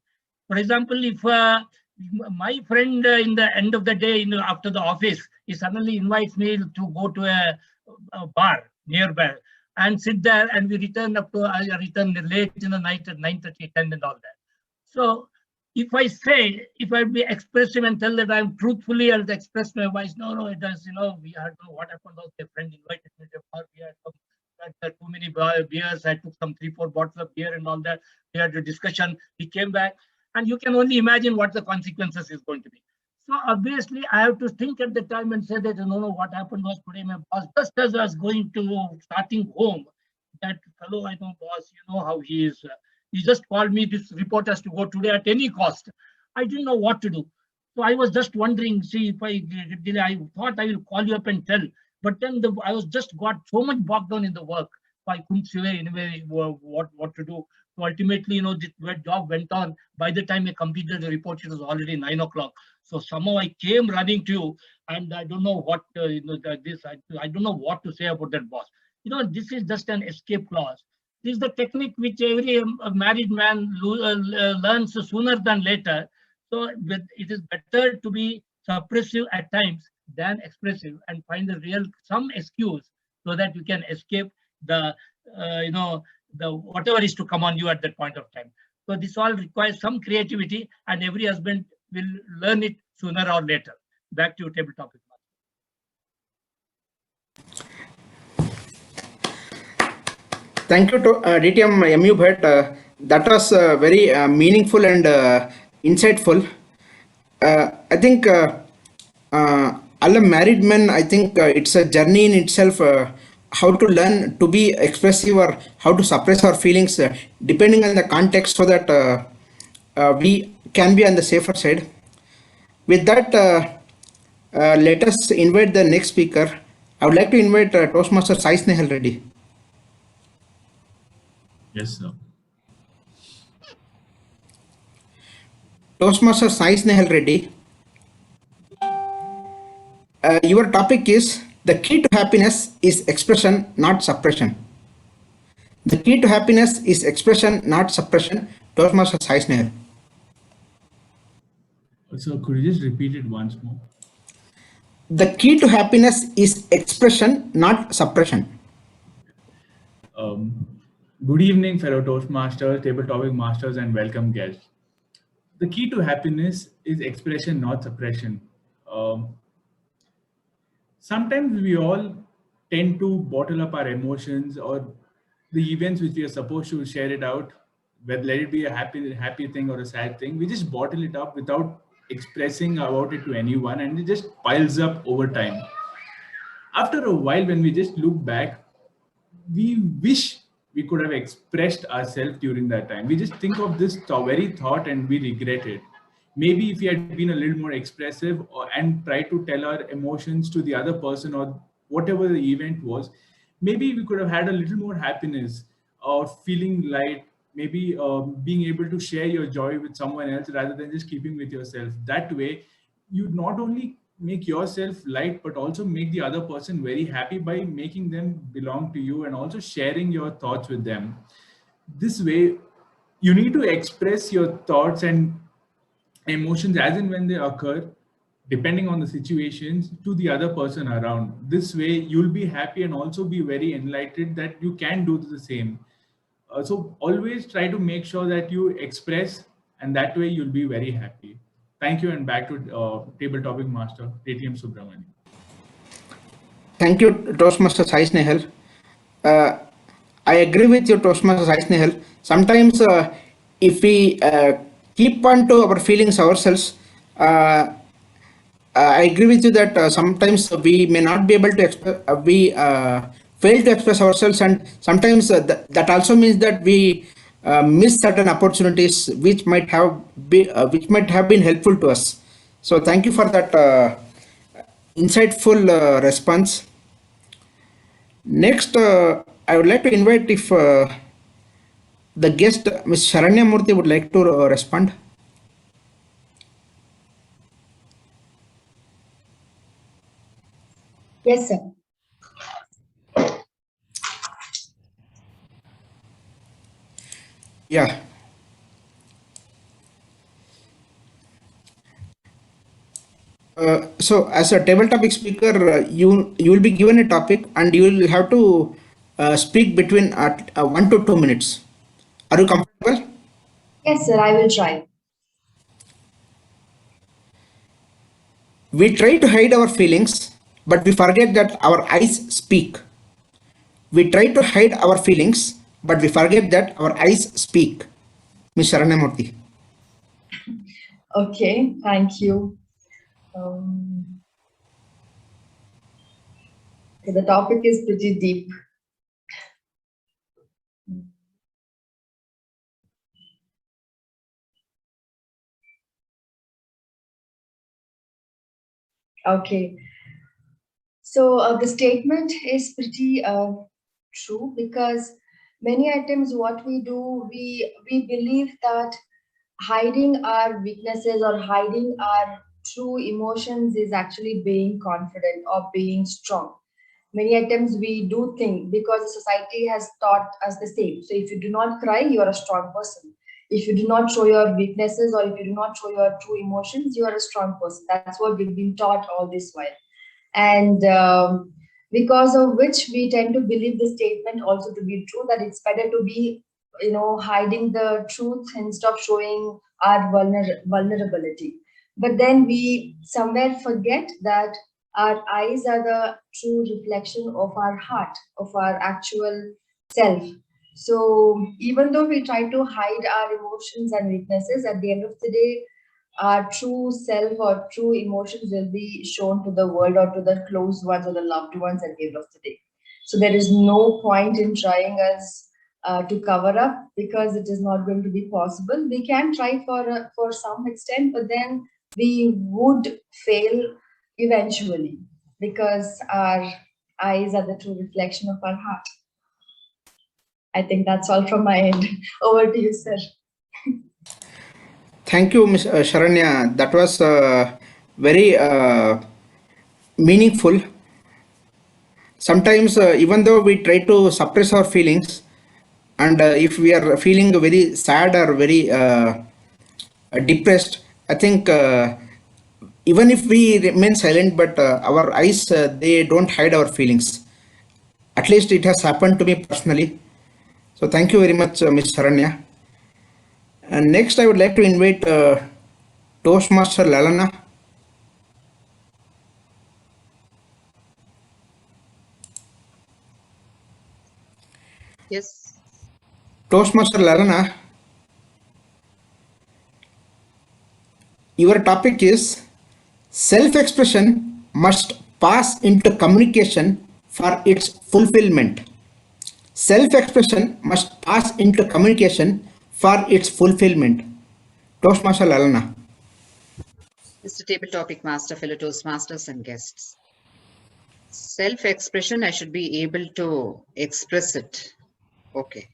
For example, if my friend in the end of the day, after the office, he suddenly invites me to go to a bar nearby and sit there, and we return late in the night at 9:30, 10 and all that. So if I be expressive and tell that I'm truthfully, I'll express my voice. No, it does. We had what happened was a friend invited me to a bar. We had too many beers. I took some 3-4 bottles of beer and all that. We had a discussion. He came back. And you can only imagine what the consequences is going to be. So obviously, I have to think at the time and say that, no, what happened was today my boss, just as I was starting home, that fellow, I know boss, you know how he is. He just called me, this report has to go today at any cost. I didn't know what to do. So I was just wondering, see, if I thought I will call you up and tell. But then I was just got so much bogged down in the work. So I couldn't say anyway what to do. So ultimately, the job went on. By the time I completed the report, it was already 9 o'clock. So somehow I came running to you, and I don't know what I don't know what to say about that boss. This is just an escape clause. This is the technique which every married man learns sooner than later. So it is better to be suppressive at times than expressive, and find some excuse so that you can escape the whatever is to come on you at that point of time. So this all requires some creativity, and every husband will learn it sooner or later. Back to your table topic. Thank you to DTM MU Bhatt. That was very meaningful and insightful. I think all married men, I think it's a journey in itself. How to learn to be expressive or how to suppress our feelings depending on the context, so that we can be on the safer side. With that, let us invite the next speaker. I would like to invite Toastmaster Sai Snehal Reddy. Yes, sir. Toastmaster Sai Snehal Reddy. Your topic is: the key to happiness is expression, not suppression. The key to happiness is expression, not suppression. Toastmaster Sai Snehal. So could you just repeat it once more? The key to happiness is expression, not suppression. Good evening, fellow Toastmasters, table topic masters, and welcome guests. The key to happiness is expression, not suppression. Sometimes we all tend to bottle up our emotions or the events which we are supposed to share it out, whether let it be a happy thing or a sad thing. We just bottle it up without expressing about it to anyone, and it just piles up over time. After a while, when we just look back, we wish we could have expressed ourselves during that time. We just think of this very thought and we regret it. Maybe if we had been a little more expressive and tried to tell our emotions to the other person or whatever the event was, maybe we could have had a little more happiness or feeling light, maybe being able to share your joy with someone else rather than just keeping with yourself. That way, you not only make yourself light, but also make the other person very happy by making them belong to you and also sharing your thoughts with them. This way, you need to express your thoughts and emotions as and when they occur, depending on the situations, to the other person around. This way, you'll be happy and also be very enlightened that you can do the same. So always try to make sure that you express, and that way you'll be very happy. Thank you, and back to table topic master, ATM Subramani. Thank you, Toastmaster Sai Snehal. I agree with you, Toastmaster Sai Snehal. Sometimes if we keep on to our feelings ourselves, I agree with you that sometimes we may not be able to express, we fail to express ourselves, and sometimes that also means that we miss certain opportunities which might have been helpful to us. So thank you for that insightful response. Next, I would like to invite if the guest, Ms. Sharanya Murthy, would like to respond. Yes, sir. Yeah. So as a table topic speaker, you will be given a topic and you will have to speak between 1 to 2 minutes. Are you comfortable? Yes, sir, I will try. We try to hide our feelings, but we forget that our eyes speak. We try to hide our feelings, but we forget that our eyes speak. Ms. Sharanya Murthy. Okay, thank you. The topic is pretty deep. Okay, so the statement is pretty true, because many times what we do, we believe that hiding our weaknesses or hiding our true emotions is actually being confident or being strong. Many times we do think, because the society has taught us the same. So if you do not cry, you are a strong person. If you do not show your weaknesses, or if you do not show your true emotions, you are a strong person. That's what we've been taught all this while. And because of which we tend to believe the statement also to be true, that it's better to be, hiding the truth instead of showing our vulnerability. But then we somewhere forget that our eyes are the true reflection of our heart, of our actual self. So even though we try to hide our emotions and weaknesses, at the end of the day, our true self or true emotions will be shown to the world or to the close ones or the loved ones at the end of the day. So there is no point in trying us to cover up, because it is not going to be possible. We can try for some extent, but then we would fail eventually, because our eyes are the true reflection of our heart. I think that's all from my end. Over to you, sir. Thank you, Ms. Sharanya. That was very meaningful. Sometimes, even though we try to suppress our feelings, and if we are feeling very sad or very depressed, I think even if we remain silent, but our eyes, they don't hide our feelings. At least it has happened to me personally. So thank you very much, Ms. Sharanya. And next, I would like to invite Toastmaster Lalana. Yes. Toastmaster Lalana, your topic is self-expression must pass into communication for its fulfillment. Self-expression must pass into communication for its fulfillment. Toastmaster Lalana. Mr. Table Topic Master, fellow Toastmasters and guests. Self-expression, I should be able to express it. Okay.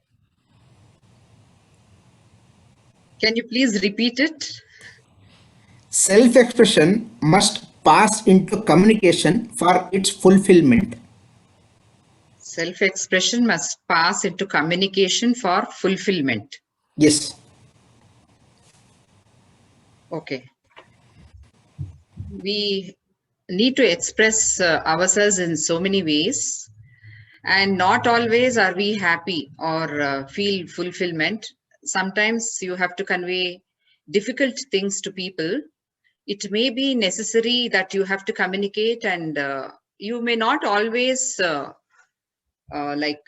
Can you please repeat it? Self-expression must pass into communication for its fulfillment. Self-expression must pass into communication for fulfillment. Yes. Okay. We need to express ourselves in so many ways, and not always are we happy or feel fulfillment. Sometimes you have to convey difficult things to people, it may be necessary that you have to communicate, and you may not always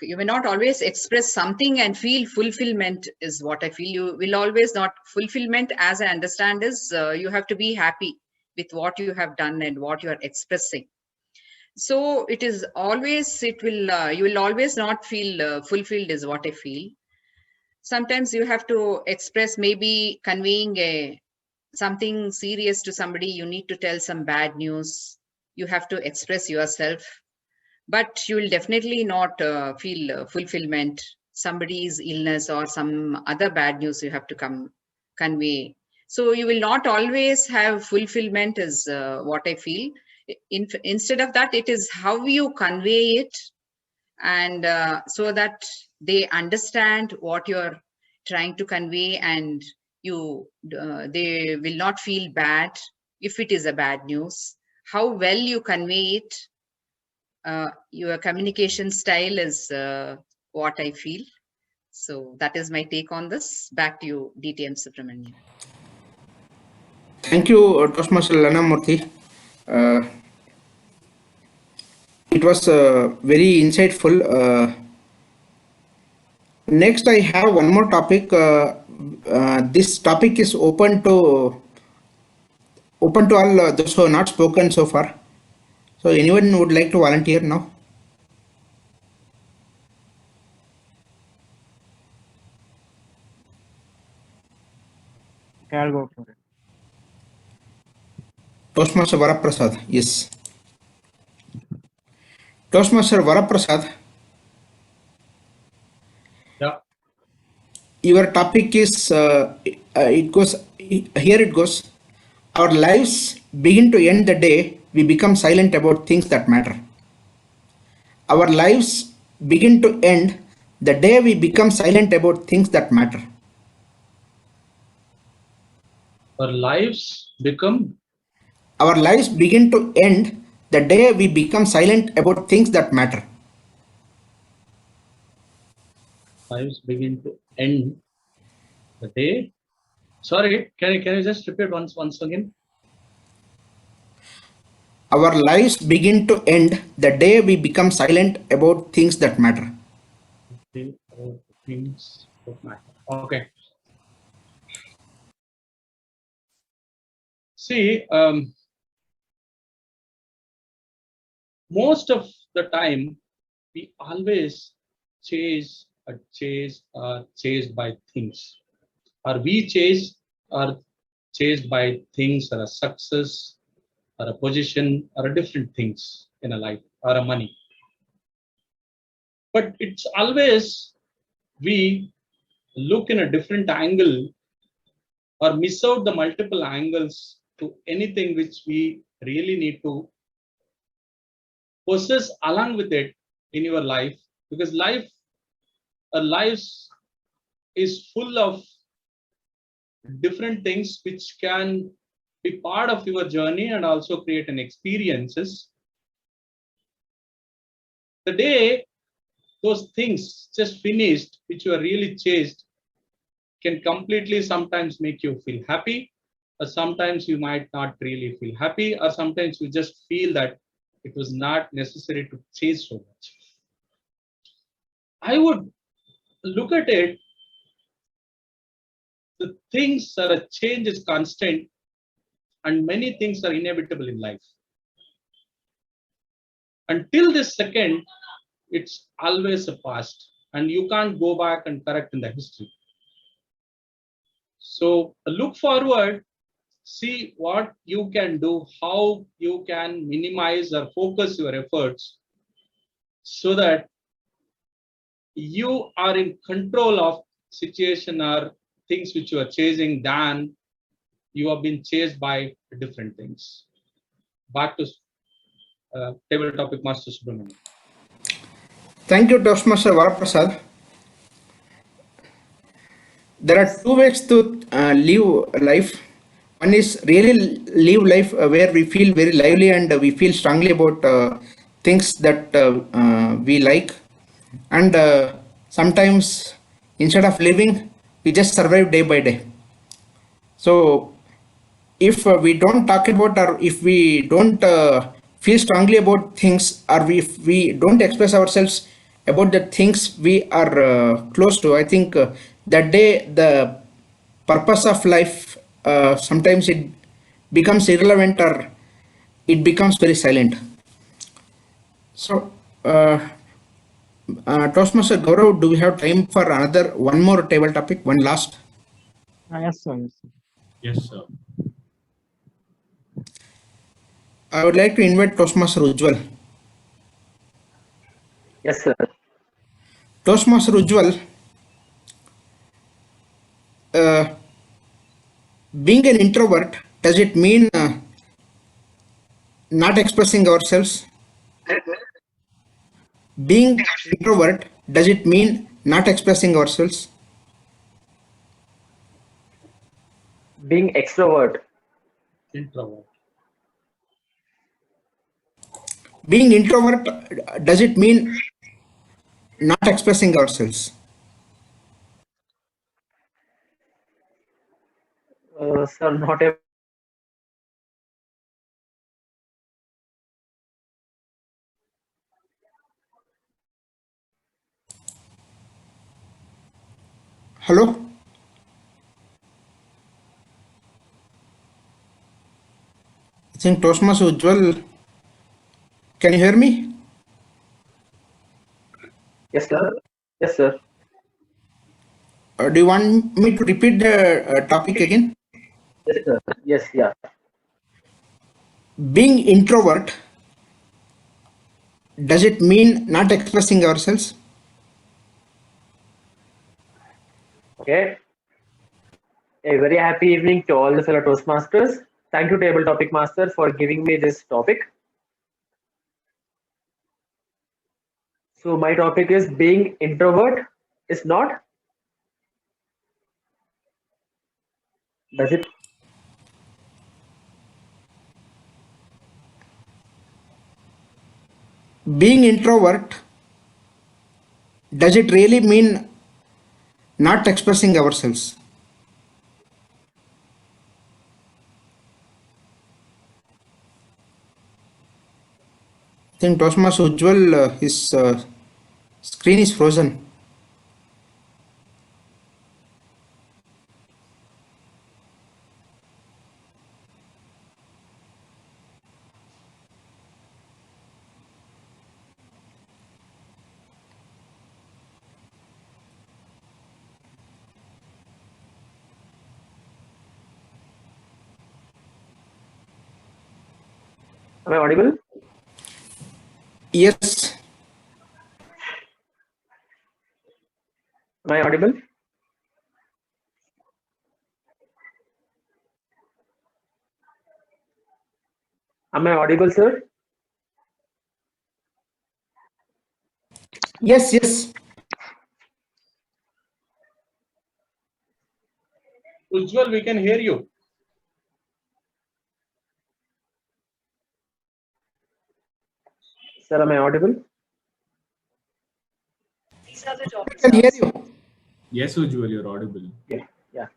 you may not always express something and feel fulfillment, is what I feel. You will always not fulfillment, as I understand, is you have to be happy with what you have done and what you are expressing. So it is always, you will always not feel fulfilled, is what I feel. Sometimes you have to express, maybe conveying something serious to somebody, you need to tell some bad news, you have to express yourself, but you will definitely not feel fulfillment. Somebody's illness or some other bad news you have to convey. So you will not always have fulfillment, is what I feel. Instead of that, it is how you convey it, and so that they understand what you're trying to convey, and they will not feel bad if it is a bad news. How well you convey it, your communication style is what I feel. So that is my take on this. Back to you, DTM Subramanian. Thank you, Toastmaster Lana Murthy. It was very insightful. Next, I have one more topic. This topic is open to all those who have not spoken so far. So, anyone would like to volunteer now? Okay, I'll go for it. Toastmaster Varaprasad, yes. Toastmaster Varaprasad. Yeah. Your topic is, it goes, our lives begin to end the day we become silent about things that matter. Our lives begin to end the day we become silent about things that matter. Our lives begin to end the day we become silent about things that matter. Lives begin to end the day. Sorry, can you just repeat once again? Our lives begin to end the day we become silent about things that matter. Things that matter. Okay. See, most of the time we always chased by things, or we are chased by things, or a success, or a position, or a different things in a life, or a money. But it's always we look in a different angle or miss out the multiple angles to anything which we really need to possess along with it in your life, because our lives is full of different things which can be part of your journey and also create an experiences. The day those things just finished, which you are really chased, can completely sometimes make you feel happy, or sometimes you might not really feel happy, or sometimes you just feel that it was not necessary to chase so much. I would look at it, the things are a change is constant, and many things are inevitable in life. Until this second, it's always a past, and you can't go back and correct in the history. So look forward, see what you can do, how you can minimize or focus your efforts so that you are in control of situation or things which you are chasing than you have been chased by different things. Back to table topic, Master Subramanian. Thank you, Toastmaster Varaprasad. There are two ways to live life. One is really live life where we feel very lively and we feel strongly about things that we like. And sometimes instead of living, we just survive day by day. So if we don't talk about, or if we don't feel strongly about things, or if we don't express ourselves about the things we are close to, I think that day the purpose of life sometimes it becomes irrelevant, or it becomes very silent. So, Toastmaster Gaurav, do we have time for another one more table topic, one last? Yes, sir. Yes, sir. Yes, sir. I would like to invite Toastmaster Ujjwal. Yes, sir. Toastmaster Ujjwal, being an introvert, does it mean not expressing ourselves? Being introvert, does it mean not expressing ourselves? Being extrovert. Introvert. Being introvert, does it mean not expressing ourselves? Sir, not a. Hello? I think Toastmaster Ujjwal, can you hear me? Yes, sir. Yes, sir. Do you want me to repeat the topic again? Yes, sir. Yes, yeah. Being introvert, does it mean not expressing ourselves? Okay. A very happy evening to all the fellow Toastmasters. Thank you, Table Topic Master, for giving me this topic. So my topic is being introvert is not. Does it? Being introvert, does it really mean not expressing ourselves? I think Toastmaster Ujjwal, his screen is frozen. Am I audible? Yes. Am I audible? Am I audible, sir? Yes, yes. Ujjwal, we can hear you. Sir, am I audible? I can hear you. Yes, Ujjwal, you're audible. Yeah, yeah.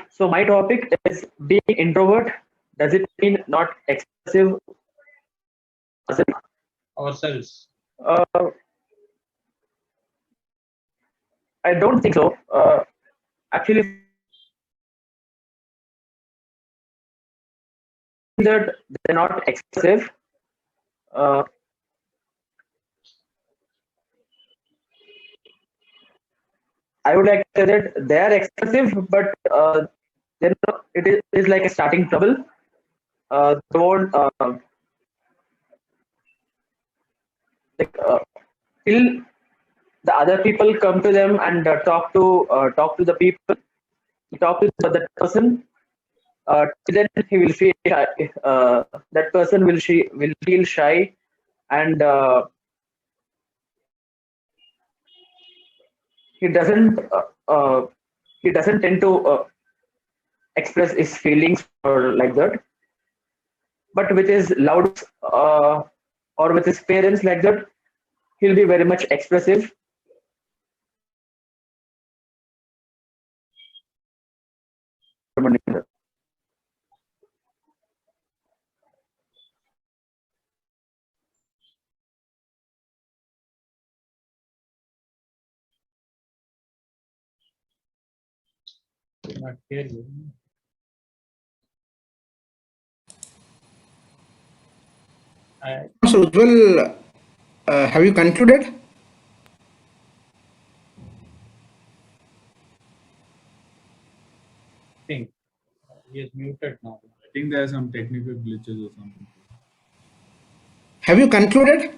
So my topic is being introvert. Does it mean not expressive? Ourselves. I don't think so. Actually, that they're not expressive. I would like to say that they are expressive, but it is like a starting trouble. They won't till the other people come to them and talk to the people, talk to the person. Then he will feel shy. That person will feel shy, and he doesn't tend to express his feelings or like that. But with his loud or with his parents like that, he'll be very much expressive. Not hear you. So Ujjwal, have you concluded? Think he is muted now. I think there are some technical glitches or something. Have you concluded?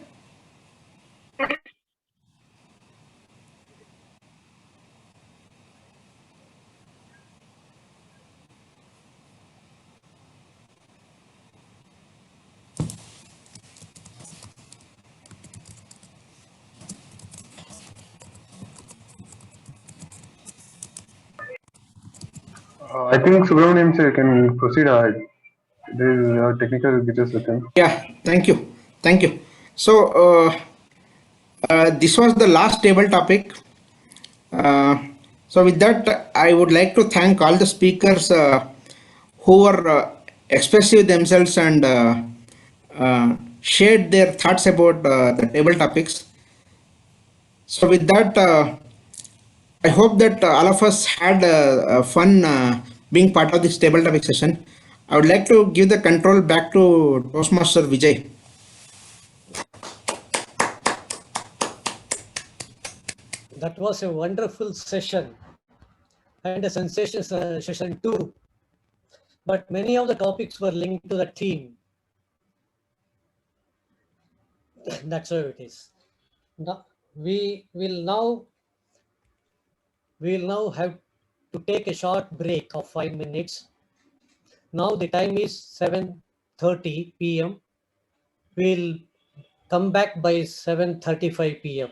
I think Subramaniam sir can proceed ahead. There is technical glitches with him. Yeah, thank you. Thank you. So, this was the last table topic. So with that, I would like to thank all the speakers who were expressive themselves and shared their thoughts about the table topics. So with that, I hope that all of us had fun being part of this table topic session. I would like to give the control back to Toastmaster Vijay. That was a wonderful session and a sensational session too. But many of the topics were linked to the theme. That's how it is. Now, we will now have to take a short break of 5 minutes. Now the time is 7:30 p.m. We'll come back by 7:35 p.m.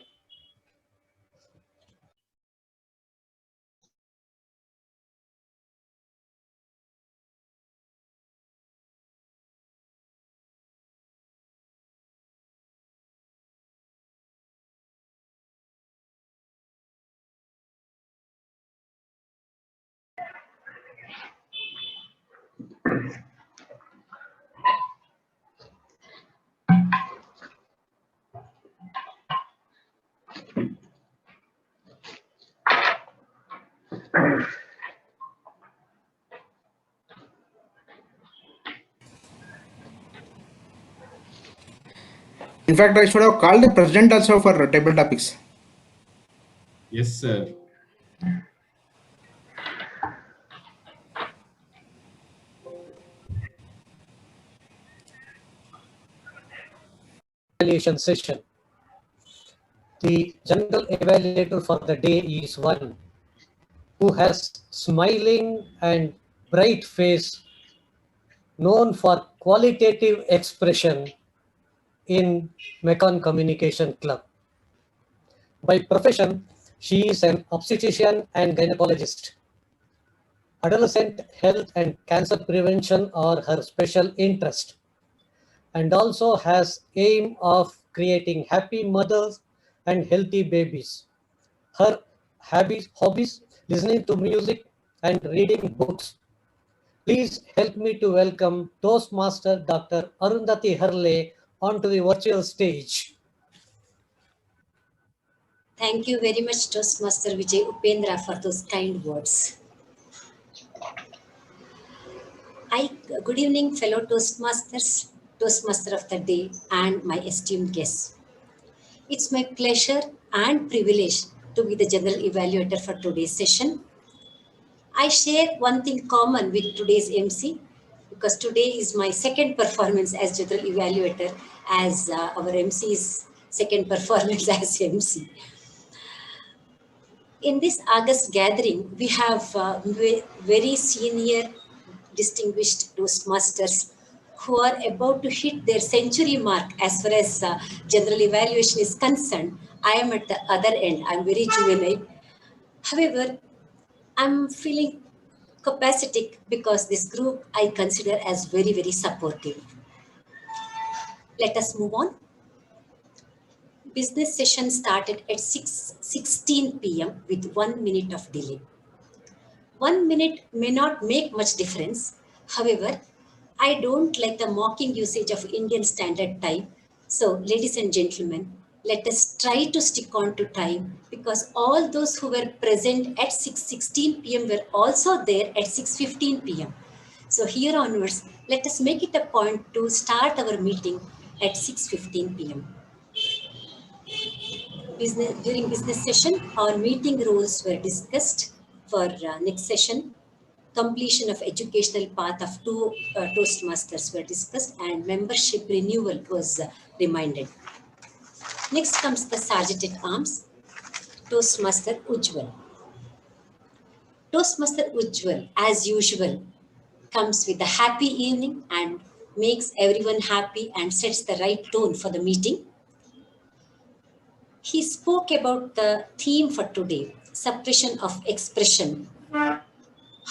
In fact, I should have called the president also for table topics. Yes, sir. Evaluation session. The general evaluator for the day is one who has smiling and bright face, known for qualitative expression in Mekon Communication Club. By profession, she is an obstetrician and gynecologist. Adolescent health and cancer prevention are her special interest, and also has aim of creating happy mothers and healthy babies. Her hobbies, listening to music and reading books. Please help me to welcome Toastmaster Dr. Arundhati Harle onto the virtual stage. Thank you very much, Toastmaster Vijay Upendra, for those kind words. Good evening, fellow Toastmasters, Toastmaster of the day, and my esteemed guests. It's my pleasure and privilege to be the general evaluator for today's session. I share one thing common with today's MC, because today is my second performance as general evaluator, as our MC's second performance as MC. In this August gathering, we have very senior distinguished Toastmasters who are about to hit their century mark as far as general evaluation is concerned. I am at the other end. I'm very juvenile. However, I'm feeling capacitic because this group I consider as very, very supportive. Let us move on. Business session started at 6:16 p.m. with 1 minute of delay. 1 minute may not make much difference. However, I don't like the mocking usage of Indian Standard Time. So, ladies and gentlemen, Let us try to stick on to time, because all those who were present at 6:16 p.m. were also there at 6:15 p.m. So here onwards, let us make it a point to start our meeting at 6:15 p.m. During business session, our meeting rules were discussed for next session. Completion of educational path of two Toastmasters were discussed, and membership renewal was reminded. Next comes the Sergeant at Arms, Toastmaster Ujjwal. Toastmaster Ujjwal, as usual, comes with a happy evening and makes everyone happy and sets the right tone for the meeting. He spoke about the theme for today, suppression of expression.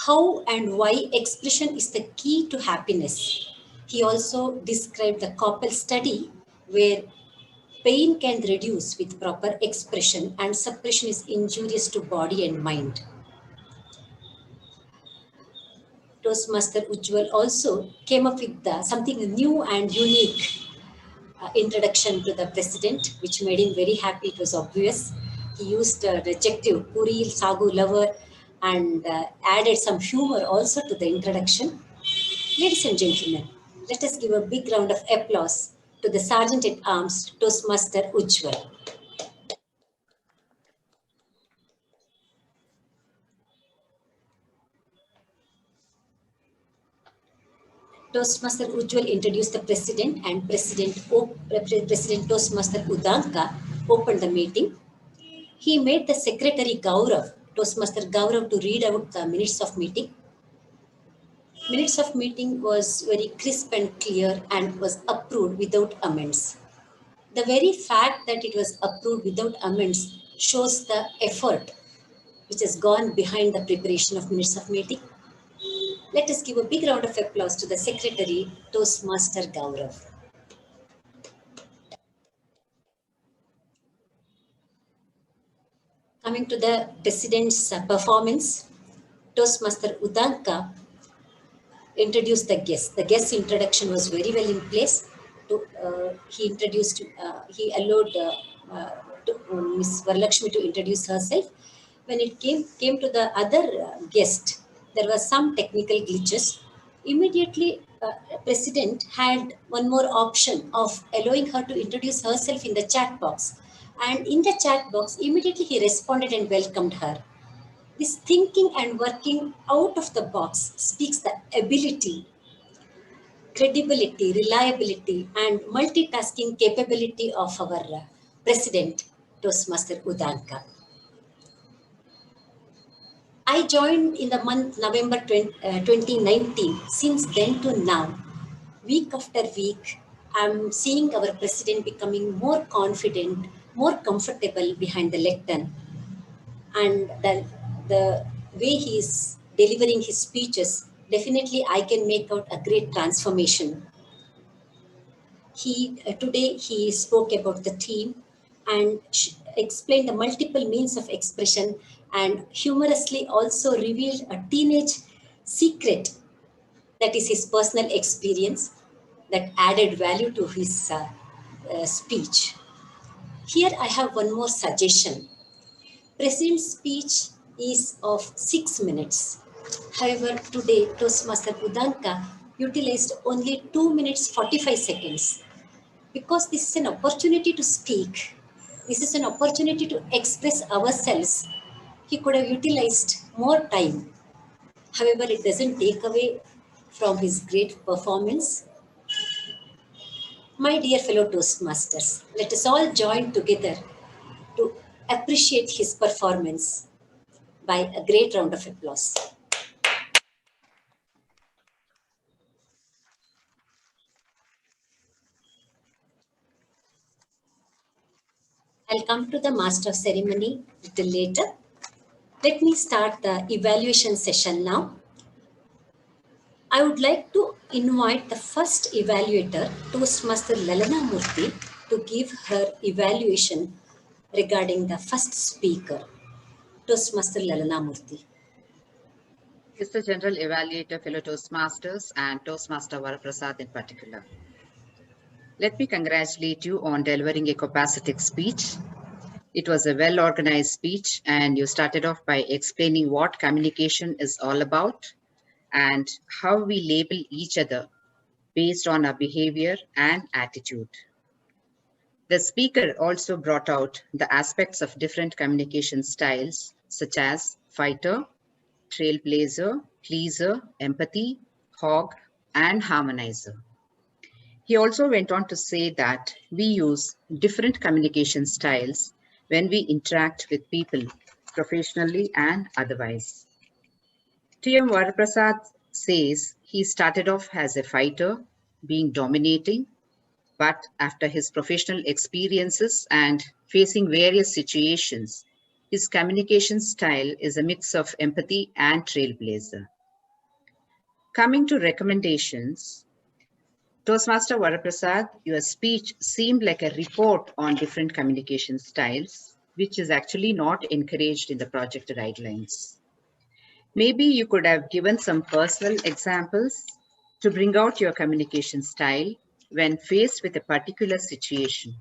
How and why expression is the key to happiness. He also described the Koppel study, where pain can reduce with proper expression and suppression is injurious to body and mind. Toastmaster Ujjwal also came up with something new and unique introduction to the president, which made him very happy. It was obvious. He used the adjective Puri Sagu lover and added some humor also to the introduction. Ladies and gentlemen, let us give a big round of applause to the Sergeant at Arms, Toastmaster Ujjwal. Toastmaster Ujjwal introduced the president, and President Toastmaster Udanka opened the meeting. He made the secretary Gaurav, Toastmaster Gaurav, to read out the minutes of meeting. Minutes of meeting was very crisp and clear and was approved without amends. The very fact that it was approved without amends shows the effort which has gone behind the preparation of minutes of meeting. Let us give a big round of applause to the secretary, Toastmaster Gaurav. Coming to the president's performance, Toastmaster Udanka introduced the guest. The guest's introduction was very well in place. He allowed Ms. Varalakshmi to introduce herself. When it came to the other guest, there were some technical glitches. Immediately, President had one more option of allowing her to introduce herself in the chat box. And in the chat box, immediately he responded and welcomed her. This thinking and working out of the box speaks the ability, credibility, reliability, and multitasking capability of our President, Toastmaster Udanka. I joined in the month November 2019. Since then to now, week after week, I'm seeing our President becoming more confident, more comfortable behind the lectern. And the way he is delivering his speeches, definitely I can make out a great transformation. Today he spoke about the theme and explained the multiple means of expression, and humorously also revealed a teenage secret that is his personal experience that added value to his speech. Here I have one more suggestion. President's speech is of 6 minutes. However, today Toastmaster Udanka utilized only 2 minutes 45 seconds. Because this is an opportunity to speak, this is an opportunity to express ourselves, he could have utilized more time. However, it doesn't take away from his great performance. My dear fellow Toastmasters, let us all join together to appreciate his performance by a great round of applause. I'll come to the Master of Ceremony a little later. Let me start the evaluation session now. I would like to invite the first evaluator, Toastmaster Lalana Murthy, to give her evaluation regarding the first speaker, Toastmaster Lalana Murthy. Mr. General Evaluator, fellow Toastmasters, and Toastmaster Varaprasad in particular. Let me congratulate you on delivering a copacetic speech. It was a well-organized speech, and you started off by explaining what communication is all about and how we label each other based on our behavior and attitude. The speaker also brought out the aspects of different communication styles, such as fighter, trailblazer, pleaser, empathy, hog, and harmonizer. He also went on to say that we use different communication styles when we interact with people, professionally and otherwise. T.M. Varaprasad says he started off as a fighter, being dominating, but after his professional experiences and facing various situations, his communication style is a mix of empathy and trailblazer. Coming to recommendations, Toastmaster Varaprasad, your speech seemed like a report on different communication styles, which is actually not encouraged in the project guidelines. Maybe you could have given some personal examples to bring out your communication style when faced with a particular situation.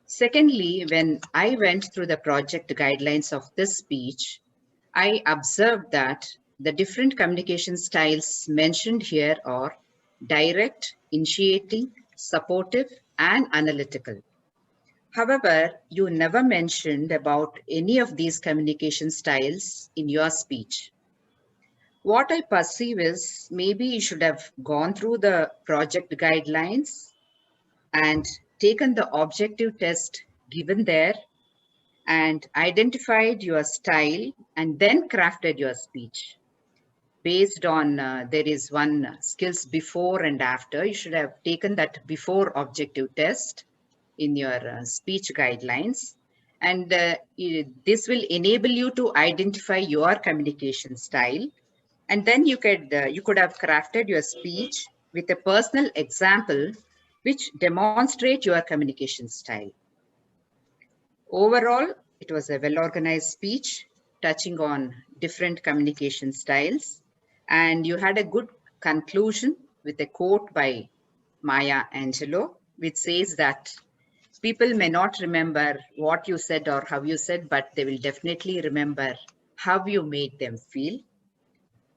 Secondly, when I went through the project guidelines of this speech, I observed that the different communication styles mentioned here are direct, initiating, supportive, and analytical. However, you never mentioned about any of these communication styles in your speech. What I perceive is maybe you should have gone through the project guidelines and taken the objective test given there and identified your style and then crafted your speech. Based on there is one skills before and after, you should have taken that before objective test in your speech guidelines. And this will enable you to identify your communication style. And then you could have crafted your speech with a personal example which demonstrate your communication style. Overall, it was a well-organized speech touching on different communication styles. And you had a good conclusion with a quote by Maya Angelou, which says that people may not remember what you said or how you said, but they will definitely remember how you made them feel.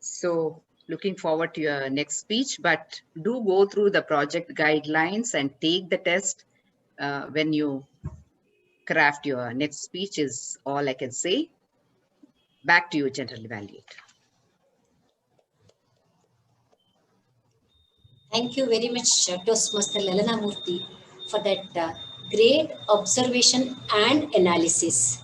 So looking forward to your next speech, but do go through the project guidelines and take the test when you craft your next speech is all I can say. Back to you, General Evaluator. Thank you very much, Toastmaster Lalana Murthy, for that great observation and analysis.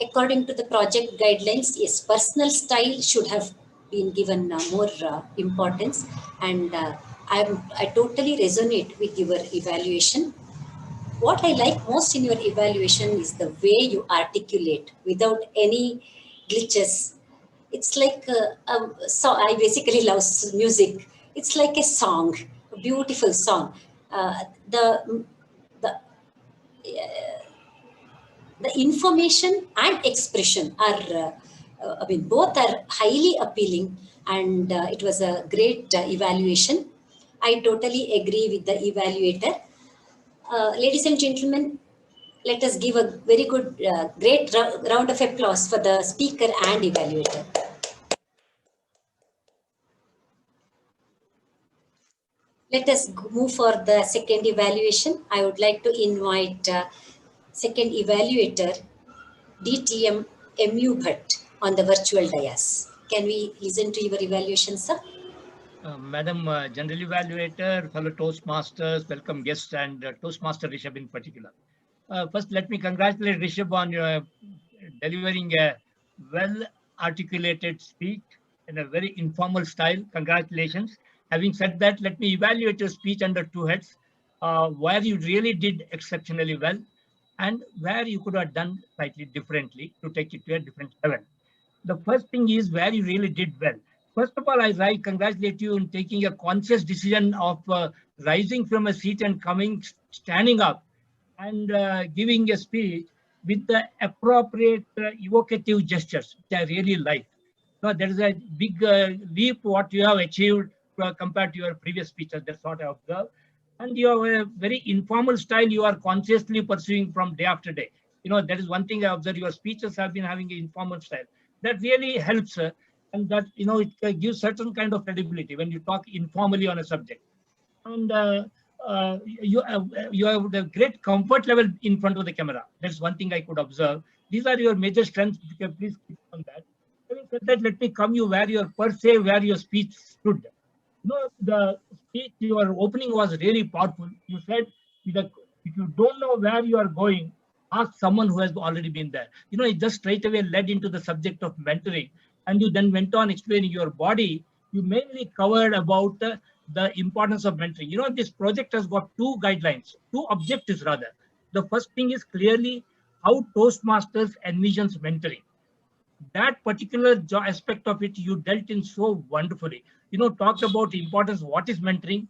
According to the project guidelines, yes, personal style should have been given more importance, and I totally resonate with your evaluation. What I like most in your evaluation is the way you articulate without any glitches. It's like so I basically love music. It's like a song, a beautiful song. The information and expression are, both are highly appealing, and it was a great evaluation. I totally agree with the evaluator. Ladies and gentlemen, let us give a very good, great round of applause for the speaker and evaluator. Let us move for the second evaluation. I would like to invite second evaluator, DTM MU Bhatt, on the virtual dais. Can we listen to your evaluation, sir? Madam General Evaluator, fellow Toastmasters, welcome guests, and Toastmaster Rishabh in particular. First, let me congratulate Rishabh on delivering a well-articulated speech in a very informal style. Congratulations. Having said that, let me evaluate your speech under two heads, where you really did exceptionally well and where you could have done slightly differently to take it to a different level. The first thing is where you really did well. First of all, I congratulate you in taking a conscious decision of rising from a seat and standing up and giving a speech with the appropriate evocative gestures, which I really like. So there is a big leap what you have achieved compared to your previous speeches. That's what I observed. and you have a very informal style you are consciously pursuing from day after day. That is one thing I observed. Your speeches have been having an informal style. That really helps, and that, it gives certain kind of credibility when you talk informally on a subject. And you have a great comfort level in front of the camera. That's one thing I could observe. These are your major strengths. Please keep on that. Having said that, let me come you where your speech stood. The speech, your opening was really powerful. You said that if you don't know where you are going, ask someone who has already been there. It just straight away led into the subject of mentoring. And you then went on explaining your body. You mainly covered about the importance of mentoring. This project has got two guidelines, two objectives rather. The first thing is clearly how Toastmasters envisions mentoring. That particular aspect of it you dealt in so wonderfully. Talked about the importance, what is mentoring,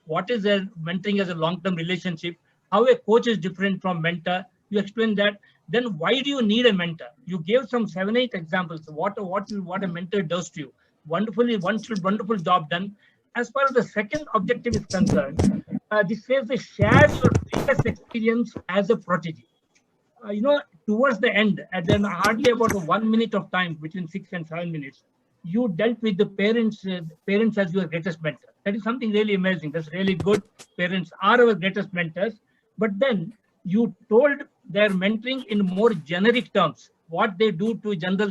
what is a mentoring as a long-term relationship, how a coach is different from mentor. You explained that. Then why do you need a mentor? You gave some 7-8 examples of what a mentor does to you. Wonderful job done. As far as the second objective is concerned, this says they share your previous experience as a protege. Towards the end, and then hardly about 1 minute of time, between 6 and 7 minutes, you dealt with the parents as your greatest mentor. That is something really amazing. That's really good. Parents are our greatest mentors. But then you told their mentoring in more generic terms, what they do to general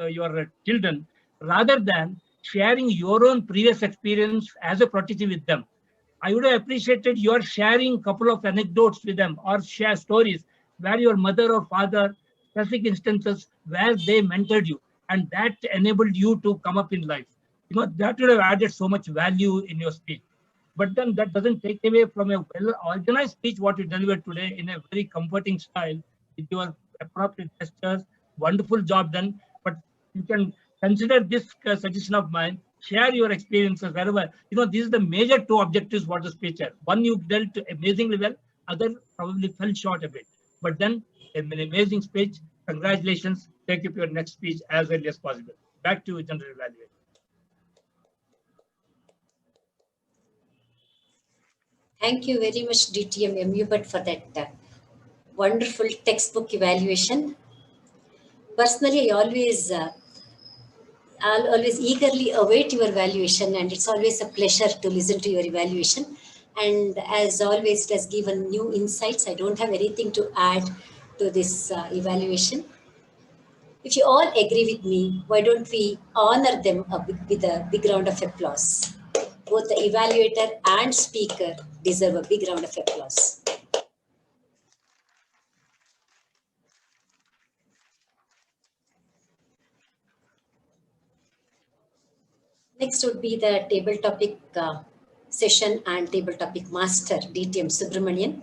your children, rather than sharing your own previous experience as a protege with them. I would have appreciated your sharing a couple of anecdotes with them, or share stories where your mother or father, specific instances where they mentored you, and that enabled you to come up in life. That would have added so much value in your speech. But then that doesn't take away from a well-organized speech what you delivered today in a very comforting style with your appropriate gestures. Wonderful job done. But you can consider this suggestion of mine. Share your experiences wherever. These are the major two objectives for the speech. One, you dealt amazingly well. Other probably fell short a bit. But then an amazing speech. Congratulations. Take up your next speech as early as possible. Back to general evaluation. Thank you very much, DTM MUBUT, for that wonderful textbook evaluation. Personally, I'll always eagerly await your evaluation, and it's always a pleasure to listen to your evaluation. And as always, it has given new insights. I don't have anything to add to this evaluation. If you all agree with me, why don't we honor them with a big round of applause? Both the evaluator and speaker deserve a big round of applause. Next would be the table topic session and table topic master, DTM Subramanian.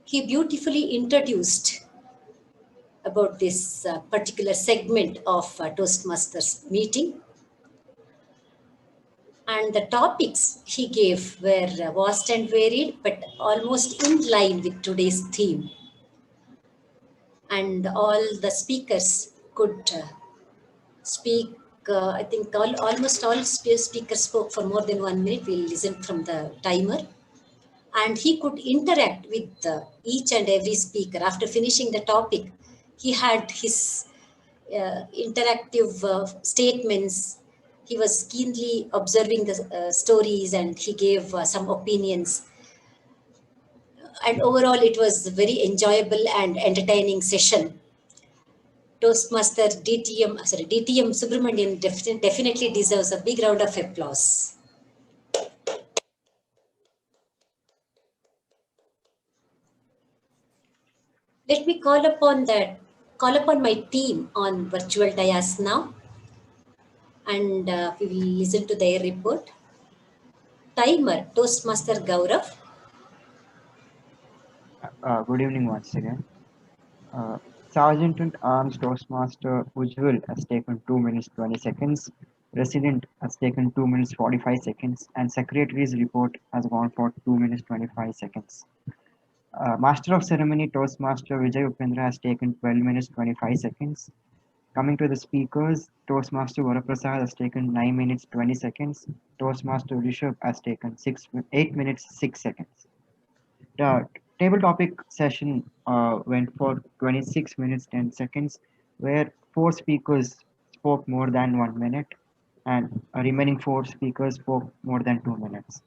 He beautifully introduced about this particular segment of Toastmasters meeting. And the topics he gave were vast and varied, but almost in line with today's theme. And all the speakers could speak. I think almost all speakers spoke for more than 1 minute. We'll listen from the timer. And he could interact with each and every speaker. After finishing the topic, he had his interactive statements. He was keenly observing the stories, and he gave some opinions. And overall, it was a very enjoyable and entertaining session. Toastmaster DTM Subramanian definitely deserves a big round of applause. Let me call upon my team on virtual dais now, and we will listen to their report. Timer, Toastmaster Gaurav. Good evening once again. Sergeant at Arms Toastmaster Ujjwal has taken 2 minutes 20 seconds. President has taken 2 minutes 45 seconds, and Secretary's report has gone for 2 minutes 25 seconds. Master of Ceremony Toastmaster Vijay Upendra has taken 12 minutes 25 seconds. Coming to the speakers, Toastmaster Varaprasad has taken 9 minutes 20 seconds. Toastmaster Rishabh has taken 8 minutes 6 seconds. The table topic session went for 26 minutes 10 seconds, where 4 speakers spoke more than 1 minute, and remaining 4 speakers spoke more than 2 minutes.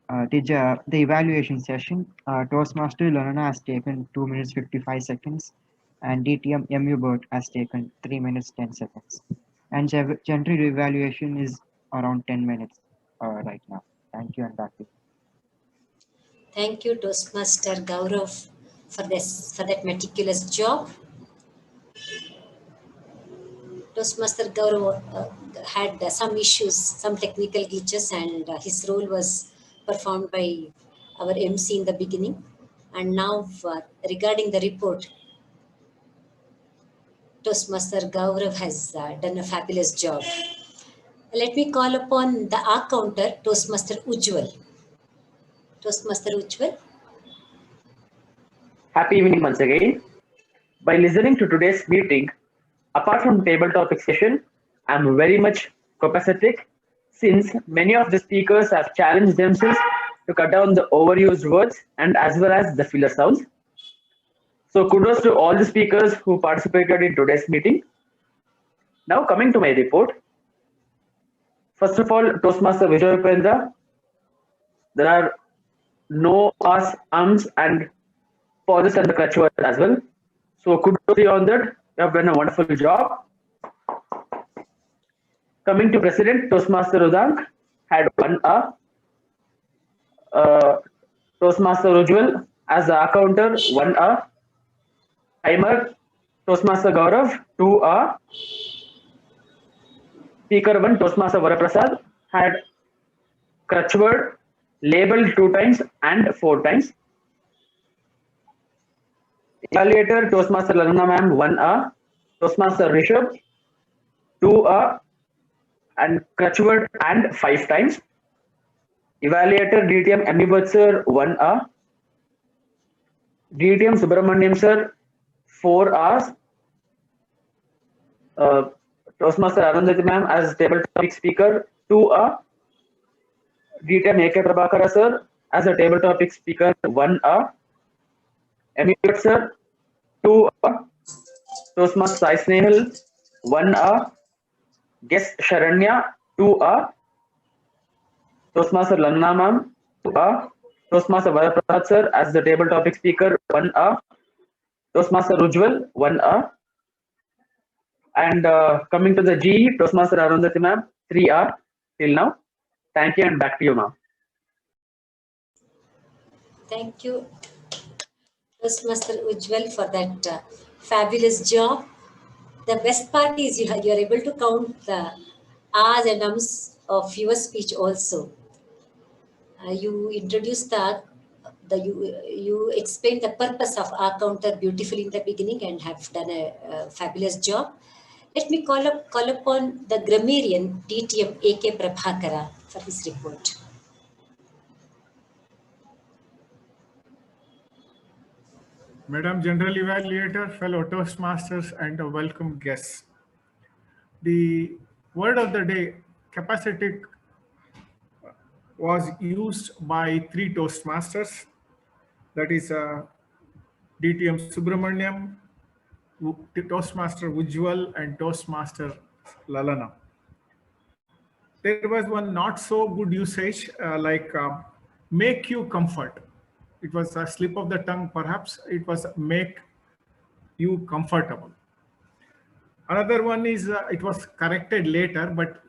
The evaluation session, Toastmaster Lalana has taken 2 minutes 55 seconds, and DTM MUBERT has taken 3 minutes 10 seconds. And general evaluation is around 10 minutes right now. Thank you, and back to you. Thank you, Toastmaster Gaurav, for that meticulous job. Toastmaster Gaurav had some issues, some technical glitches, and his role was performed by our MC in the beginning. And now, regarding the report, Toastmaster Gaurav has done a fabulous job. Let me call upon the counter, Toastmaster Ujjwal. Toastmaster Ujjwal. Happy evening once again. By listening to today's meeting, apart from table topic session, I'm very much copacetic since many of the speakers have challenged themselves to cut down the overused words and as well as the filler sounds. So kudos to all the speakers who participated in today's meeting. Now coming to my report. First of all, Toastmaster Vijay Upendra, there are no us, ums and pauses and the clutch word as well. So kudos to you on that. You have done a wonderful job. Coming to President, Toastmaster Udank had 1 Toastmaster Ujjwal as the counter 1 Timer, Toastmaster Gaurav 2 Speaker 1, Toastmaster Varaprasad had crutch word labeled 2 times and 4 times. Evaluator, Toastmaster Lalana ma'am 1 Toastmaster Rishabh 2 and crutch word and 5 times. Evaluator DTM MUBERT sir 1 DTM Subramaniam sir 4 hours. Toastmaster Arundhati ma'am as table topic speaker 2 DTM AK Prabhakara sir as a table topic speaker 1 MUBERT sir 2 Toastmaster Sai Snehal 1 Guest Sharanya 2 Toastmaster Lalana ma'am 2 Toastmaster Varaprasad sir as the table topic speaker 1 Toastmaster Ujjwal 1 and coming to the G, Toastmaster Arundhati ma'am 3 till now. Thank you and back to you, ma'am. Thank you, Toastmaster Ujjwal, for that fabulous job. The best part is you are able to count the ahs and ums of your speech also. You introduced you explained the purpose of counter beautifully in the beginning and have done a fabulous job. Let me call upon the grammarian DTM AK Prabhakara for his report. Madam General Evaluator, fellow Toastmasters, and welcome guests. The word of the day, capacitic, was used by 3 Toastmasters. That is DTM Subramaniam, Toastmaster Ujjwal, and Toastmaster Lalana. There was one not so good usage like make you comfort. It was a slip of the tongue, perhaps. It was make you comfortable. Another one is it was corrected later, but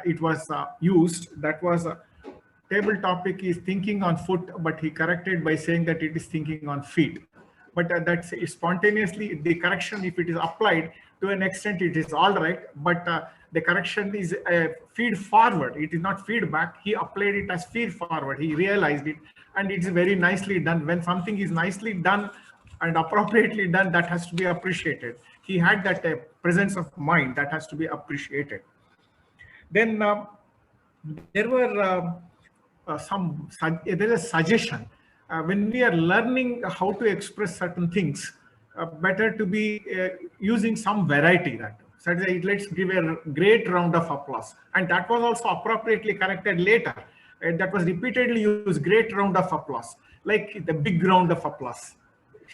it was used. That was table topic is thinking on foot, but he corrected by saying that it is thinking on feet. But that's spontaneously the correction, if it is applied to an extent, it is all right. But the correction is feed forward. It is not feedback. He applied it as feed forward. He realized it, and it is very nicely done. When something is nicely done and appropriately done, that has to be appreciated. He had that presence of mind that has to be appreciated. Then there were there is a suggestion when we are learning how to express certain things. better to be using some variety. Let's give a great round of applause. And that was also appropriately corrected later. That was repeatedly used, great round of applause, like the big round of applause.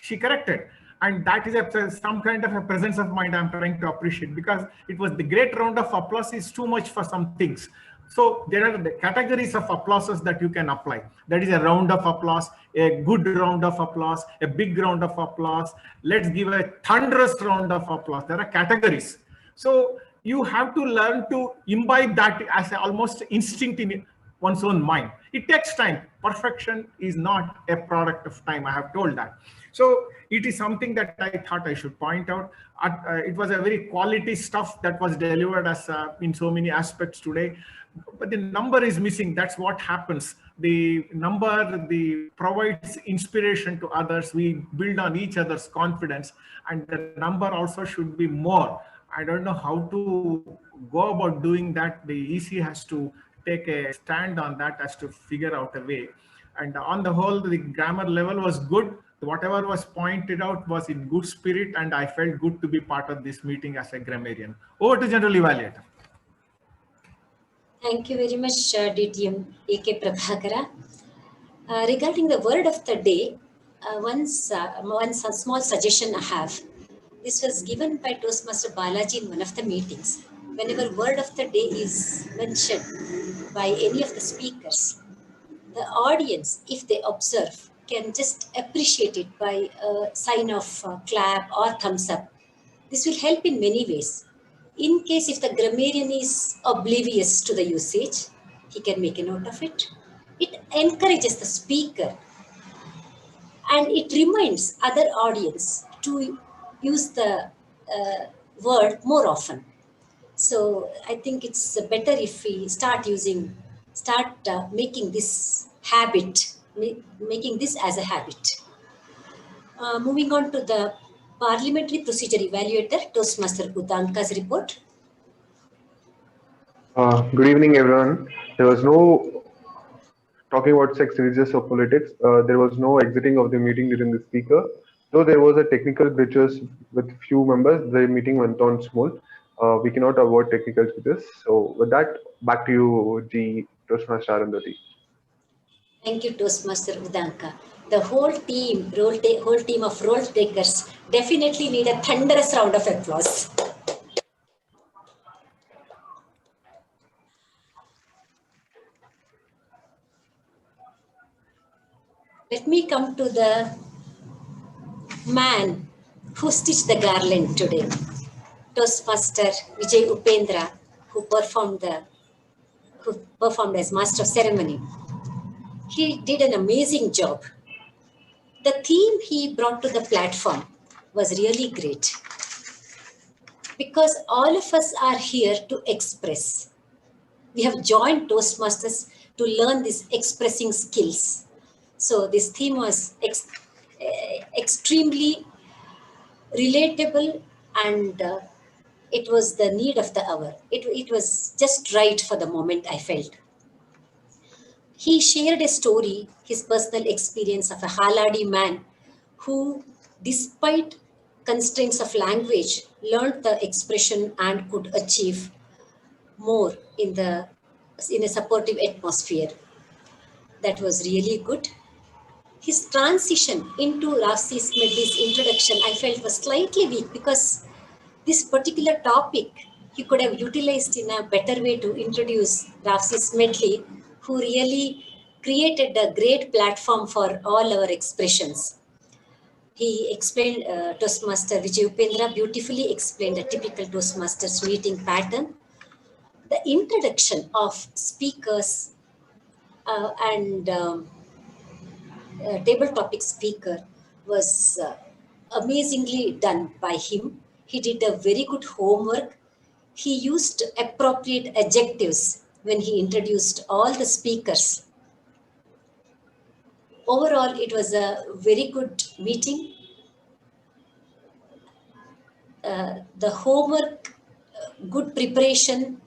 She corrected. And that is some kind of a presence of mind I'm trying to appreciate, because it was the great round of applause is too much for some things. So there are the categories of applauses that you can apply. That is a round of applause, a good round of applause, a big round of applause. Let's give a thunderous round of applause. There are categories. So you have to learn to imbibe that as almost instinct in one's own mind. It takes time. Perfection is not a product of time. I have told that. So it is something that I thought I should point out. It was a very quality stuff that was delivered as in so many aspects today. But the number is missing. That's what happens. The number provides inspiration to others. We build on each other's confidence, and the number also should be more. I don't know how to go about doing that. The EC has to take a stand on that, as to figure out a way. And on the whole, the grammar level was good. Whatever was pointed out was in good spirit, and I felt good to be part of this meeting as a grammarian. Over to General Evaluator. Thank you very much, DTM A.K. Prabhakara. Regarding the word of the day, one small suggestion I have. This was given by Toastmaster Balaji in one of the meetings. Whenever word of the day is mentioned by any of the speakers, the audience, if they observe, can just appreciate it by a sign of clap or thumbs up. This will help in many ways. In case if the grammarian is oblivious to the usage, he can make a note of it. It encourages the speaker, and it reminds other audience to use the word more often. So I think it's better if we start making this habit, making this as a habit. Moving on to the Parliamentary Procedure Evaluator, Toastmaster Udanka's report. Good evening, everyone. There was no talking about sex, religious, or politics. There was no exiting of the meeting during the speaker. Though there was a technical glitches with few members, the meeting went on smooth. We cannot avoid technical glitches. So with that, back to you, the Toastmaster Arundhati. Thank you, Toastmaster Udanka. The whole team of role takers definitely need a thunderous round of applause. Let me come to the man who stitched the garland today, Toastmaster Vijay Upendra, who performed as Master of Ceremony. He did an amazing job. The theme he brought to the platform was really great, because all of us are here to express. We have joined Toastmasters to learn these expressing skills. So this theme was extremely relatable, and it was the need of the hour. It was just right for the moment, I felt. He shared a story, his personal experience of a Haladi man who, despite constraints of language, learned the expression and could achieve more in a supportive atmosphere. That was really good. His transition into Ravsis Medley's introduction, I felt, was slightly weak, because this particular topic he could have utilized in a better way to introduce Ravsis Medley, who really created a great platform for all our expressions. He explained, Toastmaster Vijay Upendra beautifully explained a typical Toastmasters meeting pattern. The introduction of speakers and table topic speaker was amazingly done by him. He did a very good homework. He used appropriate adjectives when he introduced all the speakers. Overall, it was a very good meeting. The homework, good preparation,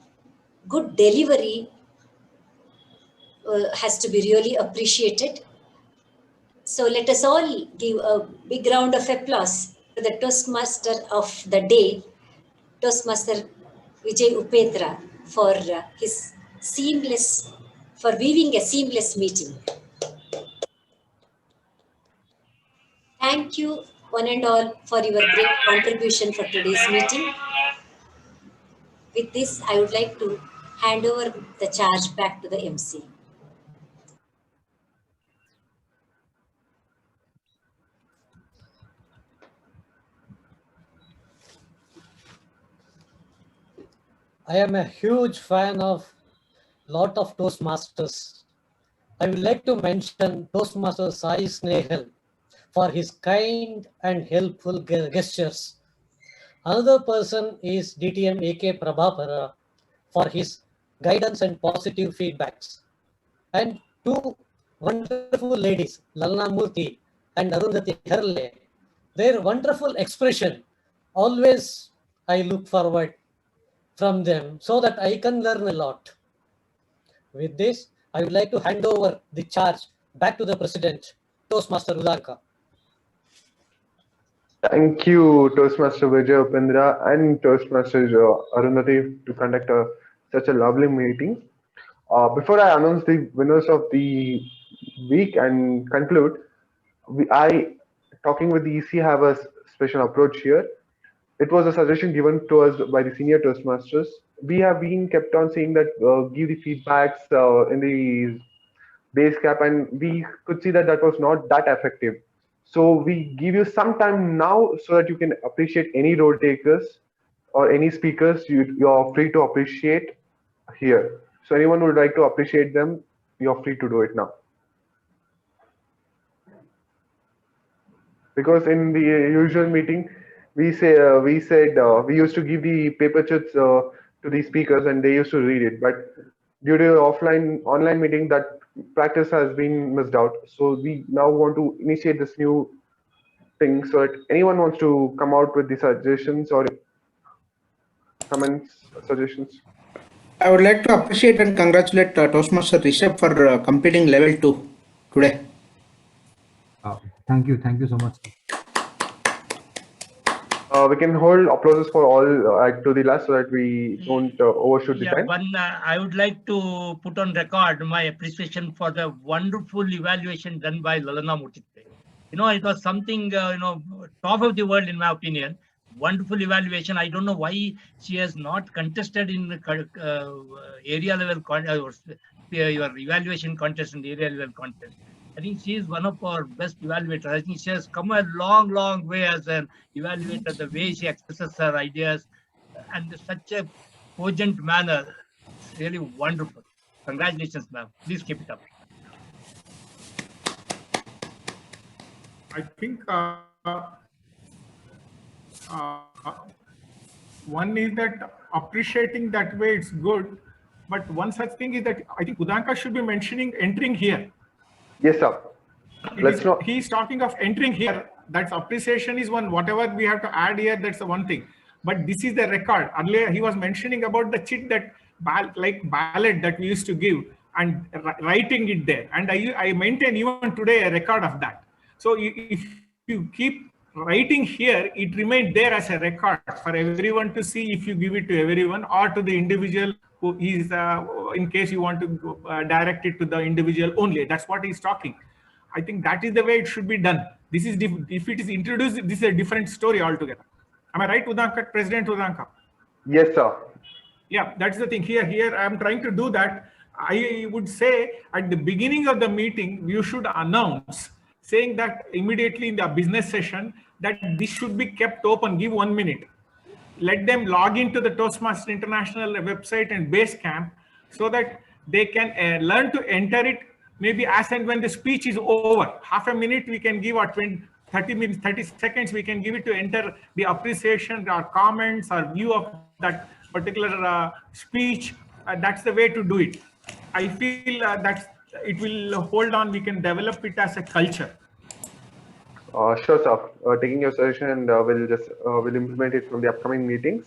good delivery has to be really appreciated. So let us all give a big round of applause the Toastmaster of the day, Toastmaster Vijay Upendra, for for weaving a seamless meeting. Thank you, one and all, for your great contribution for today's meeting. With this, I would like to hand over the charge back to the MC. I am a huge fan of lot of Toastmasters. I would like to mention Toastmaster Sai Snehal for his kind and helpful gestures. Another person is DTM AK Prabhakara for his guidance and positive feedbacks. And two wonderful ladies, Lalana Murthy and Arundhati Herle, their wonderful expression, always I look forward from them so that I can learn a lot. With this, I would like to hand over the charge back to the President, Toastmaster Udanka. Thank you, Toastmaster Vijay Upendra and Toastmaster Arundhati, to conduct such a lovely meeting. Before I announce the winners of the week and conclude, talking with the EC, have a special approach here. It was a suggestion given to us by the senior Toastmasters. We have been kept on saying that give the feedbacks in the base cap, and we could see that that was not that effective. So we give you some time now so that you can appreciate any role takers or any speakers you're free to appreciate here. So anyone who would like to appreciate them, you're free to do it now. Because in the usual meeting, we used to give the paper chits to the speakers and they used to read it. But due to online meeting, that practice has been missed out. So we now want to initiate this new thing. So that anyone wants to come out with the suggestions or comments, suggestions. I would like to appreciate and congratulate Toastmaster Rishabh for completing level 2 today. Thank you so much. We can hold applauses for all to the last so that we don't overshoot the time. I would like to put on record my appreciation for the wonderful evaluation done by Lalana Murthy. It was something, top of the world in my opinion. Wonderful evaluation. I don't know why she has not contested in area level your evaluation contest and area level contest. I think she is one of our best evaluators. I think she has come a long, long way as an evaluator, the way she expresses her ideas and such a cogent manner. It's really wonderful. Congratulations, ma'am. Please keep it up. I think one is that appreciating that way it's good, but one such thing is that I think Udanka should be mentioning entering here. Yes, sir. He's talking of entering here. That's appreciation is one. Whatever we have to add here, that's the one thing. But this is the record. Earlier he was mentioning about the chit that like ballot that we used to give and writing it there. And I maintain even today a record of that. So if you keep writing here, it remains there as a record for everyone to see if you give it to everyone or to the individual who is, in case you want to direct it to the individual only. That's what he's talking. I think that is the way it should be done. This is if it is introduced, this is a different story altogether. Am I right, Udanka, President Udanka? Yes, sir. Yeah, that's the thing. Here I am trying to do that. I would say at the beginning of the meeting, you should announce saying that immediately in the business session that this should be kept open. Give 1 minute. Let them log into the Toastmasters International website and Basecamp so that they can learn to enter it maybe as and when the speech is over. Half a minute we can give, or 30 seconds we can give it to enter the appreciation or comments or view of that particular speech. That's the way to do it. I feel that it will hold on. We can develop it as a culture. Sure, sir. Taking your suggestion, and we'll implement it from the upcoming meetings.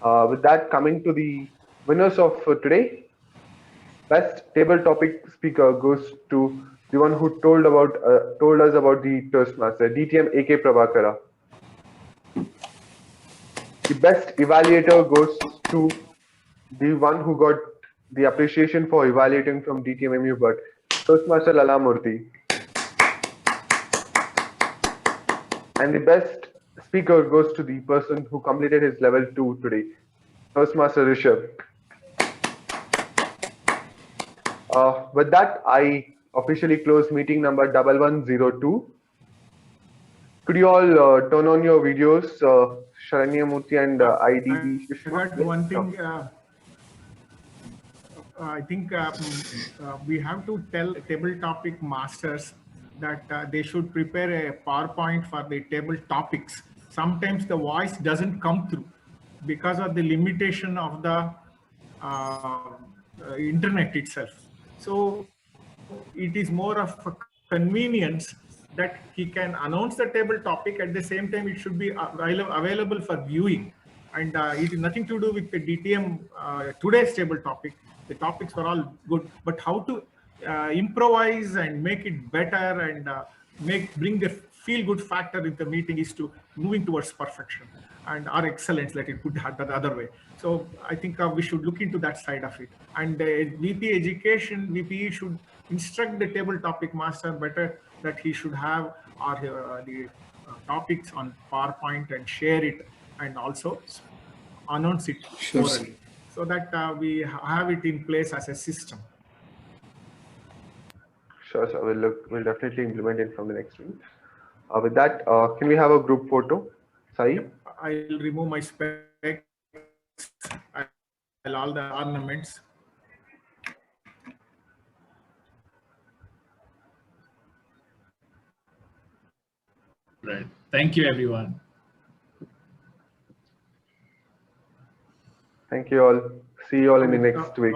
With that, coming to the winners of today, best table topic speaker goes to the one who told us about the Toastmaster, DTM AK Prabhakara. The best evaluator goes to the one who got the appreciation for evaluating from DTMMU, but Toastmaster Lalamurthy. And the best speaker goes to the person who completed his level 2 today, Toastmaster Rishabh. With that, I officially close meeting number 1102. Could you all turn on your videos, Sharanya Murthy and IDB? I got one thing. I think we have to tell table topic masters that they should prepare a PowerPoint for the table topics. Sometimes the voice doesn't come through because of the limitation of the internet itself. So it is more of a convenience that he can announce the table topic. At the same time, it should be available for viewing. And it is nothing to do with the DTM today's table topic. The topics are all good, but how to improvise and make it better and bring the feel-good factor in the meeting is to moving towards perfection and our excellence, let it put it the other way. So I think we should look into that side of it. And VP Education, VPE should instruct the table topic master better that he should have the topics on PowerPoint and share it and also announce it orally, so that we have it in place as a system. Sure, sir. We'll definitely implement it from the next week. With that, can we have a group photo, Sai? I'll remove my specs and all the ornaments. Right. Thank you, everyone. Thank you all. See you all in the next week.